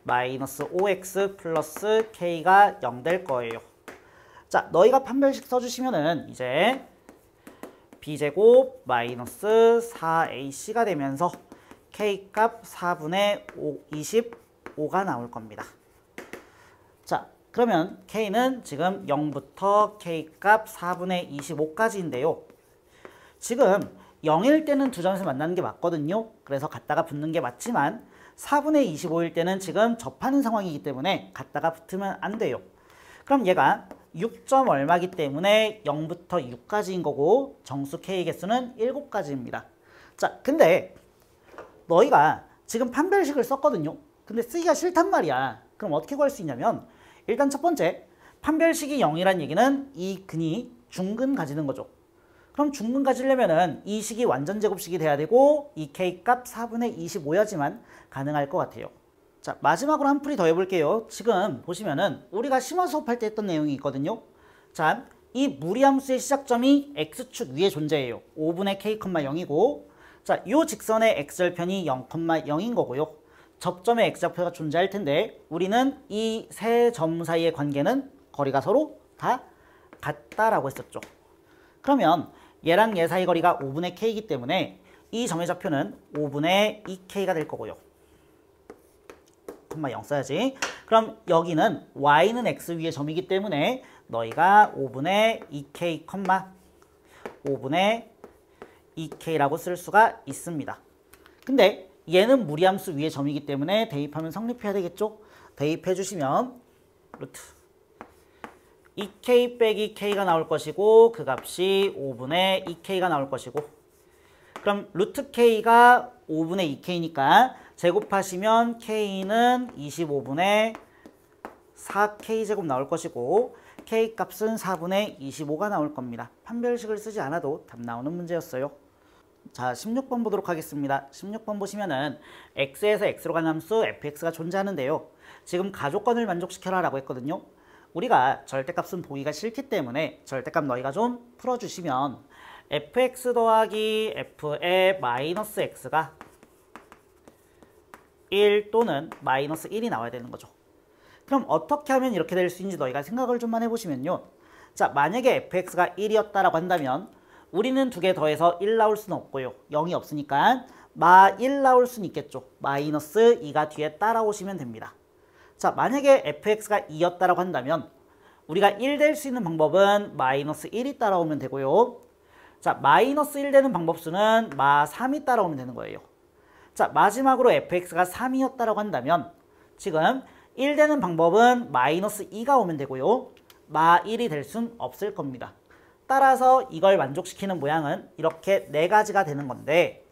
마이너스 5x 플러스 k가 0 될 거예요. 자, 너희가 판별식 써주시면은 이제 b제곱 마이너스 4ac가 되면서 k값 4분의 25가 나올 겁니다. 자, 그러면 k는 지금 0부터 k값 4분의 25까지인데요. 지금 0일 때는 두 점에서 만나는 게 맞거든요. 그래서 갖다가 붙는 게 맞지만 4분의 25일 때는 지금 접하는 상황이기 때문에 갖다가 붙으면 안 돼요. 그럼 얘가 6점 얼마기 때문에 0부터 6까지인 거고 정수 K의 개수는 7가지입니다. 자, 근데 너희가 지금 판별식을 썼거든요. 근데 쓰기가 싫단 말이야. 그럼 어떻게 구할 수 있냐면 일단 첫 번째, 판별식이 0이란 얘기는 이 근이 중근 가지는 거죠. 그럼 중근 가지려면은 이 식이 완전 제곱식이 돼야 되고 이 K값 4분의 25여지만 가능할 것 같아요. 자, 마지막으로 한 풀이 더 해볼게요. 지금 보시면은 우리가 심화 수업할 때 했던 내용이 있거든요. 자, 이 무리함수의 시작점이 x축 위에 존재해요. 5분의 k, 0이고 자, 이 직선의 x절편이 0,0인 거고요. 접점의 x좌표가 존재할 텐데 우리는 이 세 점 사이의 관계는 거리가 서로 다 같다라고 했었죠. 그러면 얘랑 얘 사이 거리가 5분의 k이기 때문에 이 점의 좌표는 5분의 2k가 될 거고요. 0 써야지. 그럼 여기는 y는 x 위의 점이기 때문에 너희가 5분의 2k, 5분의 2k라고 쓸 수가 있습니다. 근데 얘는 무리함수 위의 점이기 때문에 대입하면 성립해야 되겠죠? 대입해 주시면 루트 2k 빼기 k가 나올 것이고 그 값이 5분의 2k가 나올 것이고 그럼 루트 k가 5분의 2k니까 제곱하시면 k는 25분의 4k제곱 나올 것이고 k값은 4분의 25가 나올 겁니다. 판별식을 쓰지 않아도 답 나오는 문제였어요. 자, 16번 보도록 하겠습니다. 16번 보시면은 x에서 x로 가는 함수 fx가 존재하는데요. 지금 가조건을 만족시켜라 라고 했거든요. 우리가 절대값은 보기가 싫기 때문에 절대값 너희가 좀 풀어주시면 fx 더하기 f의 마이너스 x가 1 또는 마이너스 1이 나와야 되는 거죠. 그럼 어떻게 하면 이렇게 될 수 있는지 너희가 생각을 좀만 해보시면요. 자, 만약에 fx가 1이었다라고 한다면 우리는 두 개 더해서 1 나올 수는 없고요. 0이 없으니까 마 1 나올 수는 있겠죠. 마이너스 2가 뒤에 따라오시면 됩니다. 자, 만약에 fx가 2였다라고 한다면 우리가 1 될 수 있는 방법은 마이너스 1이 따라오면 되고요. 자, 마이너스 1 되는 방법수는 마 3이 따라오면 되는 거예요. 자, 마지막으로 fx가 3이었다라고 한다면 지금 1 되는 방법은 마이너스 2가 오면 되고요. 마 1이 될 순 없을 겁니다. 따라서 이걸 만족시키는 모양은 이렇게 네 가지가 되는 건데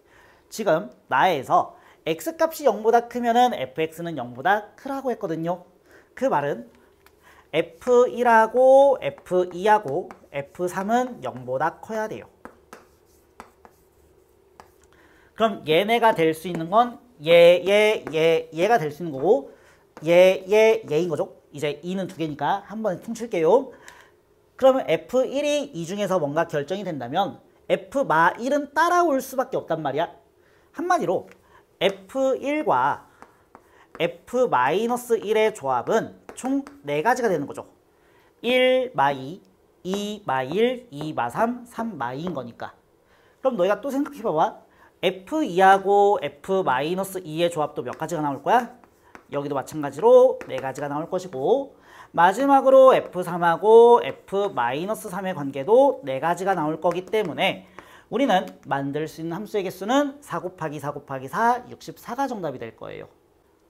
지금 나에서 x값이 0보다 크면은 fx는 0보다 크라고 했거든요. 그 말은 f1하고 f2하고 f3은 0보다 커야 돼요. 그럼 얘네가 될 수 있는 건 얘가 될 수 있는 거고 얘인 거죠. 이제 2는 2개니까 한 번에 퉁칠게요. 그러면 f1이 이 중에서 뭔가 결정이 된다면 f-1은 따라올 수밖에 없단 말이야. 한마디로 f1과 f-1의 조합은 총 4가지가 되는 거죠. 1-2, 2-1, 2-3, 3-2인 거니까. 그럼 너희가 또 생각해봐봐. f2하고 f-2의 조합도 몇 가지가 나올 거야? 여기도 마찬가지로 4가지가 나올 것이고 마지막으로 f3하고 f-3의 관계도 4가지가 나올 거기 때문에 우리는 만들 수 있는 함수의 개수는 4 곱하기 4 곱하기 4, 64가 정답이 될 거예요.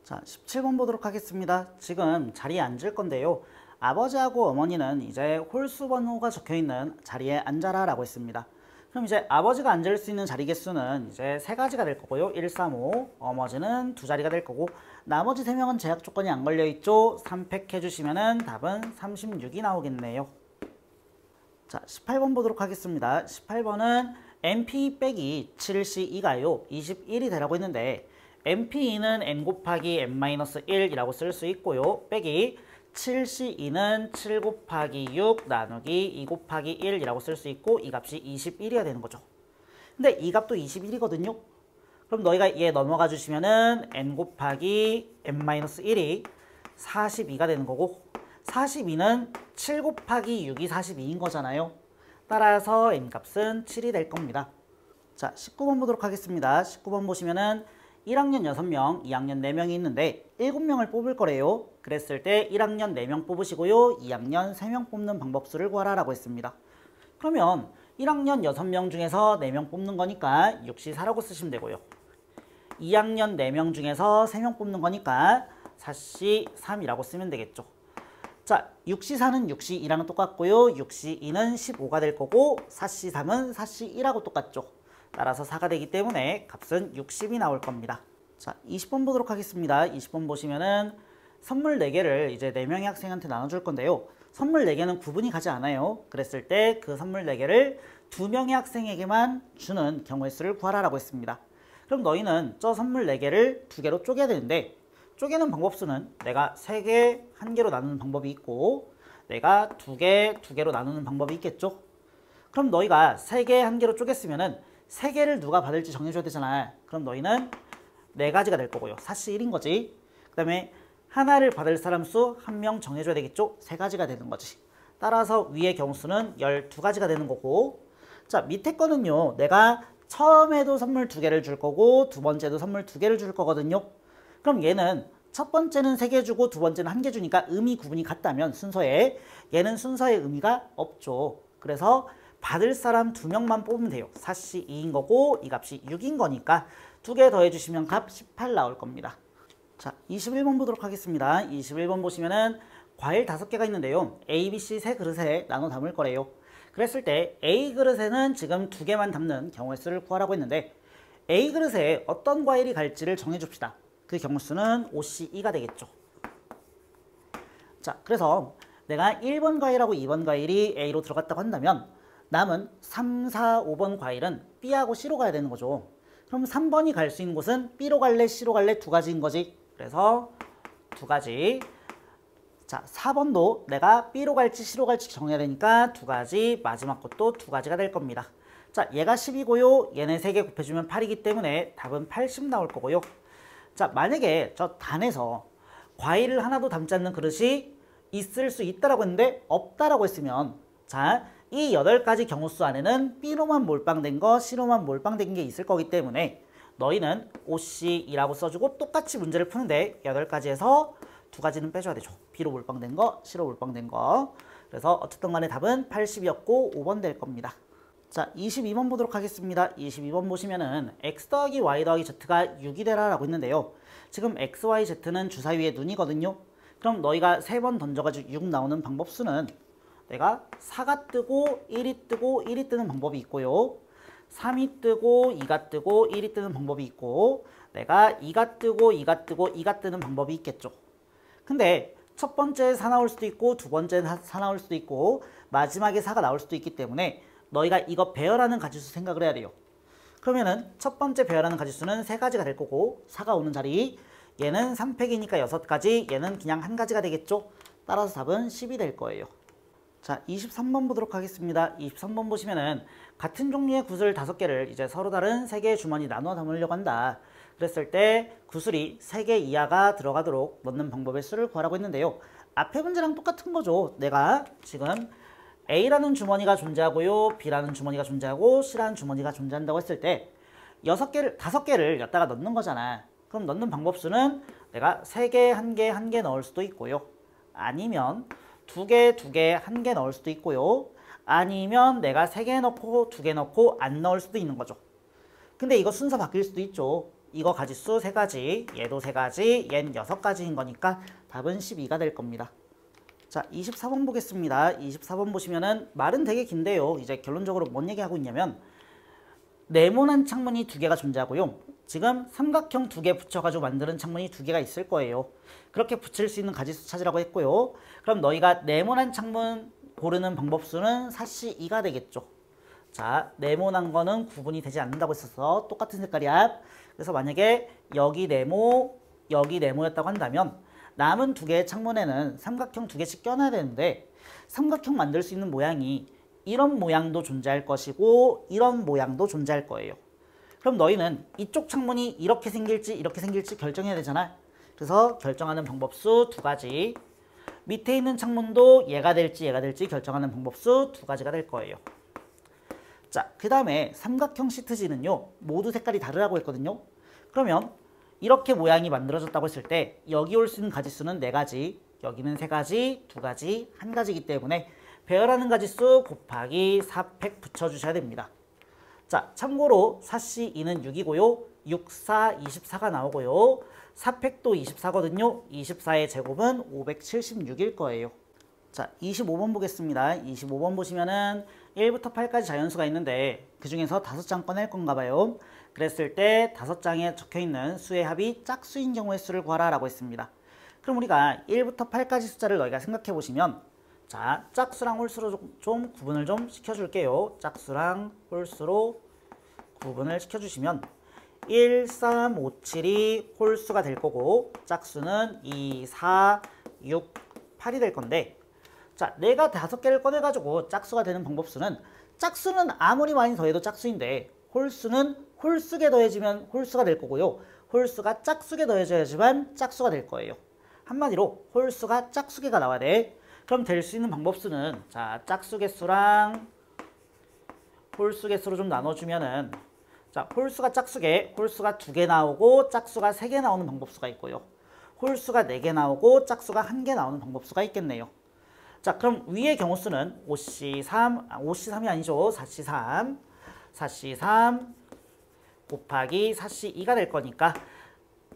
자, 17번 보도록 하겠습니다. 지금 자리에 앉을 건데요. 아버지하고 어머니는 이제 홀수 번호가 적혀있는 자리에 앉아라 라고 했습니다. 그럼 이제 아버지가 앉을 수 있는 자리 개수는 이제 3가지가 될 거고요. 1, 3, 5. 어머지는 2자리가 될 거고 나머지 3명은 제약 조건이 안 걸려있죠. 3팩 해주시면은 답은 36이 나오겠네요. 자, 18번 보도록 하겠습니다. 18번은 MP 빼기 7C2가요. 21이 되라고 했는데 MP2는 n 곱하기 n-1이라고 쓸 수 있고요. 빼기 7C2는 7 곱하기 6 나누기 2 곱하기 1이라고 쓸 수 있고 이 값이 21이어야 되는 거죠. 근데 이 값도 21이거든요. 그럼 너희가 얘 넘어가 주시면은 n 곱하기 n-1이 42가 되는 거고 42는 7 곱하기 6이 42인 거잖아요. 따라서 n값은 7이 될 겁니다. 자, 19번 보도록 하겠습니다. 19번 보시면은 1학년 6명, 2학년 4명이 있는데 7명을 뽑을 거래요. 그랬을 때 1학년 4명 뽑으시고요. 2학년 3명 뽑는 방법수를 구하라 라고 했습니다. 그러면 1학년 6명 중에서 4명 뽑는 거니까 6C4라고 쓰시면 되고요. 2학년 4명 중에서 3명 뽑는 거니까 4C3이라고 쓰면 되겠죠. 자, 6C4는 6C2랑 똑같고요. 6C2는 15가 될 거고 4C3은 4C1하고 똑같죠. 따라서 4가 되기 때문에 값은 60이 나올 겁니다. 자, 20번 보도록 하겠습니다. 20번 보시면은 선물 4개를 이제 4명의 학생한테 나눠줄 건데요. 선물 4개는 구분이 가지 않아요. 그랬을 때 그 선물 4개를 2명의 학생에게만 주는 경우의 수를 구하라라고 했습니다. 그럼 너희는 저 선물 4개를 2개로 쪼개야 되는데 쪼개는 방법수는 내가 3개 1개로 나누는 방법이 있고 내가 2개 2개로 나누는 방법이 있겠죠. 그럼 너희가 3개 1개로 쪼갰으면은 3개를 누가 받을지 정해줘야 되잖아. 그럼 너희는 4가지가 될 거고요. 4C1인 거지. 그 다음에 하나를 받을 사람 수 1명 정해줘야 되겠죠. 3가지가 되는 거지. 따라서 위의 경수는 12가지가 되는 거고 자, 밑에 거는요. 내가 처음에도 선물 2개를 줄 거고 두 번째도 선물 2개를 줄 거거든요. 그럼 얘는 첫 번째는 3개 주고 두 번째는 1개 주니까 의미 구분이 같다면 순서에 얘는 순서의 의미가 없죠. 그래서 받을 사람 2명만 뽑으면 돼요. 4C2인 거고 이 값이 6인 거니까 2개 더해주시면 값 18 나올 겁니다. 자, 21번 보도록 하겠습니다. 21번 보시면은 과일 5개가 있는데요. A, B, C 3그릇에 나눠 담을 거래요. 그랬을 때 A 그릇에는 지금 2개만 담는 경우의 수를 구하라고 했는데 A 그릇에 어떤 과일이 갈지를 정해줍시다. 그 경우수는 5C2가 되겠죠. 자, 그래서 내가 1번 과일하고 2번 과일이 A로 들어갔다고 한다면 남은 3, 4, 5번 과일은 B하고 C로 가야 되는 거죠. 그럼 3번이 갈 수 있는 곳은 B로 갈래, C로 갈래 2가지인 거지. 그래서 2가지. 자, 4번도 내가 B로 갈지 C로 갈지 정해야 되니까 2가지, 마지막 것도 2가지가 될 겁니다. 자, 얘가 10이고요. 얘네 3개 곱해주면 8이기 때문에 답은 80 나올 거고요. 자, 만약에 저 단에서 과일을 하나도 담지 않는 그릇이 있을 수 있다라고 했는데 없다라고 했으면 자, 이 8가지 경우수 안에는 B로만 몰빵된 거, C로만 몰빵된 게 있을 거기 때문에 너희는 OC이라고 써주고 똑같이 문제를 푸는데 8가지에서 2가지는 빼줘야 되죠. B로 몰빵된 거, C로 몰빵된 거. 그래서 어쨌든 간에 답은 80이었고 5번 될 겁니다. 자, 22번 보도록 하겠습니다. 22번 보시면은 x 더하기 y 더하기 z가 6이 되라 라고 했는데요. 지금 x, y, z는 주사위의 눈이거든요. 그럼 너희가 3번 던져가지고 6 나오는 방법수는 내가 4가 뜨고 1이 뜨고 1이 뜨는 방법이 있고요. 3이 뜨고 2가 뜨고 1이 뜨는 방법이 있고 내가 2가 뜨고 2가 뜨고 2가 뜨는 방법이 있겠죠. 근데 첫 번째 4 나올 수도 있고 두 번째 4 나올 수도 있고 마지막에 4가 나올 수도 있기 때문에 너희가 이거 배열하는 가지수 생각을 해야 돼요. 그러면은 첫 번째 배열하는 가지수는 3가지가 될 거고 4가 오는 자리 얘는 3팩이니까 6가지 얘는 그냥 한 가지가 되겠죠. 따라서 답은 10이 될 거예요. 자, 23번 보도록 하겠습니다. 23번 보시면은 같은 종류의 구슬 5개를 이제 서로 다른 3개의 주머니 나누어 담으려고 한다. 그랬을 때 구슬이 3개 이하가 들어가도록 넣는 방법의 수를 구하라고 했는데요. 앞에 문제랑 똑같은 거죠. 내가 지금 A라는 주머니가 존재하고요. B라는 주머니가 존재하고 C라는 주머니가 존재한다고 했을 때 5개를 여기다가 넣는 거잖아. 그럼 넣는 방법수는 내가 3개, 1개, 1개 넣을 수도 있고요. 아니면 2개, 2개, 1개 넣을 수도 있고요. 아니면 내가 3개 넣고 2개 넣고 안 넣을 수도 있는 거죠. 근데 이거 순서 바뀔 수도 있죠. 이거 가지수 3가지, 얘도 3가지, 얘는 6가지인 거니까 답은 12가 될 겁니다. 자, 24번 보겠습니다. 24번 보시면은 말은 되게 긴데요. 이제 결론적으로 뭔 얘기하고 있냐면 네모난 창문이 2개가 존재하고요. 지금 삼각형 2개 붙여가지고 만드는 창문이 2개가 있을 거예요. 그렇게 붙일 수 있는 가지수 찾으라고 했고요. 그럼 너희가 네모난 창문 고르는 방법수는 사시 2가 되겠죠. 자, 네모난 거는 구분이 되지 않는다고 했어서 똑같은 색깔이야. 그래서 만약에 여기 네모, 여기 네모였다고 한다면 남은 2개의 창문에는 삼각형 2개씩 껴놔야 되는데 삼각형 만들 수 있는 모양이 이런 모양도 존재할 것이고 이런 모양도 존재할 거예요. 그럼 너희는 이쪽 창문이 이렇게 생길지 결정해야 되잖아. 그래서 결정하는 방법수 2가지. 밑에 있는 창문도 얘가 될지 결정하는 방법수 2가지가 될 거예요. 자, 그 다음에 삼각형 시트지는요. 모두 색깔이 다르다고 했거든요. 그러면 이렇게 모양이 만들어졌다고 했을 때 여기 올 수 있는 가지수는 4가지, 여기는 3가지, 2가지, 1가지이기 때문에 배열하는 가지수 곱하기 4팩 붙여주셔야 됩니다. 자, 참고로 4C2는 6이고요. 6, 4, 24가 나오고요. 4팩도 24거든요. 24의 제곱은 576일 거예요. 자, 25번 보겠습니다. 25번 보시면은 1부터 8까지 자연수가 있는데 그 중에서 5장 꺼낼 건가 봐요. 그랬을 때 5장에 적혀있는 수의 합이 짝수인 경우의 수를 구하라 라고 했습니다. 그럼 우리가 1부터 8까지 숫자를 너희가 생각해 보시면 자, 짝수랑 홀수로 좀 구분을 좀 시켜줄게요. 짝수랑 홀수로 구분을 시켜주시면 1, 3, 5, 7이 홀수가 될 거고 짝수는 2, 4, 6, 8이 될 건데 자, 내가 5개를 꺼내가지고 짝수가 되는 방법수는 짝수는 아무리 많이 더해도 짝수인데 홀수는 홀수게 더해지면 홀수가 될 거고요. 홀수가 짝수게 더해져야지만 짝수가 될 거예요. 한마디로 홀수가 짝수개가 나와야 돼. 그럼 될 수 있는 방법수는 자, 짝수개수랑 홀수개수로 좀 나눠주면은 자, 홀수가 짝수개, 홀수가 2개 나오고 짝수가 3개 나오는 방법수가 있고요. 홀수가 4개 나오고 짝수가 1개 나오는 방법수가 있겠네요. 자, 그럼 위의 경우수는 5C3, 5C3이 아니죠. 4C3, 4C3 곱하기 4C2가 될 거니까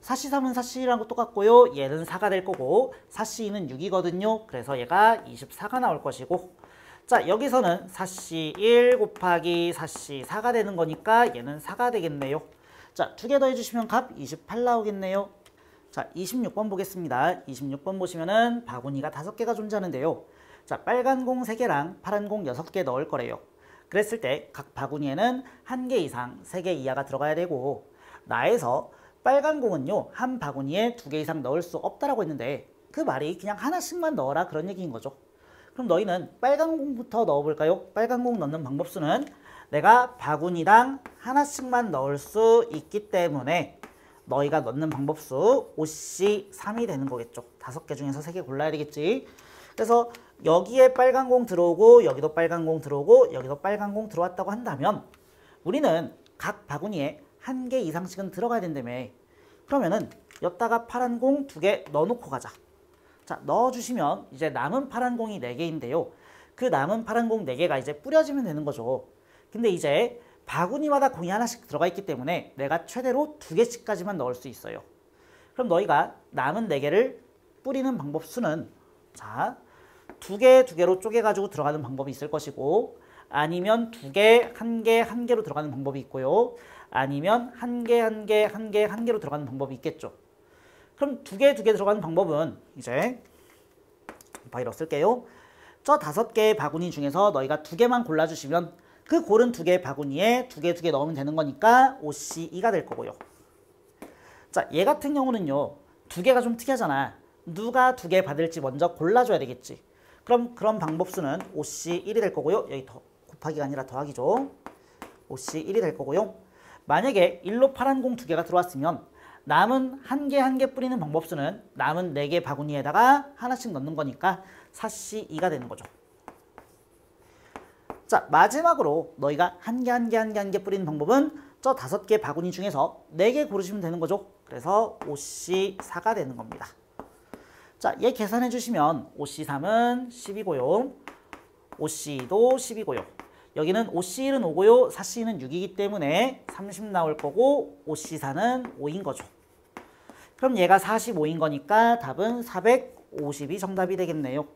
4C3은 4C2랑 똑같고요. 얘는 4가 될 거고 4C2는 6이거든요. 그래서 얘가 24가 나올 것이고 자, 여기서는 4C1 곱하기 4C4가 되는 거니까 얘는 4가 되겠네요. 자, 2개 더 해주시면 값 28 나오겠네요. 자, 26번 보겠습니다. 26번 보시면은 바구니가 5개가 존재하는데요. 자, 빨간 공 3개랑 파란 공 6개 넣을 거래요. 그랬을 때 각 바구니에는 1개 이상 3개 이하가 들어가야 되고 나에서 빨간 공은요 한 바구니에 2개 이상 넣을 수 없다라고 했는데 그 말이 그냥 하나씩만 넣어라 그런 얘기인 거죠. 그럼 너희는 빨간 공부터 넣어볼까요? 빨간 공 넣는 방법수는 내가 바구니당 하나씩만 넣을 수 있기 때문에 너희가 넣는 방법수 5C3이 되는 거겠죠. 5개 중에서 3개 골라야 되겠지. 그래서 여기에 빨간 공 들어오고 여기도 빨간 공 들어오고 여기도 빨간 공 들어왔다고 한다면 우리는 각 바구니에 1개 이상씩은 들어가야 된다며. 그러면은 여기다가 파란 공 2개 넣어놓고 가자. 자, 넣어주시면 이제 남은 파란 공이 4개인데요. 그 남은 파란 공 4개가 이제 뿌려지면 되는 거죠. 근데 이제 바구니마다 공이 하나씩 들어가 있기 때문에 내가 최대로 2개씩까지만 넣을 수 있어요. 그럼 너희가 남은 4개를 뿌리는 방법 수는 자, 두 개로 쪼개가지고 들어가는 방법이 있을 것이고, 아니면 두 개, 한 개로 들어가는 방법이 있고요. 아니면 한 개로 들어가는 방법이 있겠죠. 그럼 두 개 들어가는 방법은 이제 바이러 쓸게요. 저 5개의 바구니 중에서 너희가 2개만 골라주시면 그 고른 2개의 바구니에 2개 넣으면 되는 거니까 OC2가 될 거고요. 자, 얘 같은 경우는요. 2개가 좀 특이하잖아. 누가 2개 받을지 먼저 골라줘야 되겠지. 그럼 그런 방법수는 OC1이 될 거고요. 여기 곱하기가 아니라 더하기죠. OC1이 될 거고요. 만약에 1로 파란 공 2개가 들어왔으면 남은 한 개 뿌리는 방법수는 남은 4개 바구니에다가 하나씩 넣는 거니까 4C2가 되는 거죠. 자, 마지막으로 너희가 한 개 뿌리는 방법은 저 5개 바구니 중에서 4개 고르시면 되는 거죠. 그래서 OC4가 되는 겁니다. 자, 얘 계산해 주시면 OC3은 10이고요. OC2도 10이고요. 여기는 OC1은 5고요. 4C는 6이기 때문에 30 나올 거고 OC4는 5인 거죠. 그럼 얘가 45인 거니까 답은 450이 정답이 되겠네요.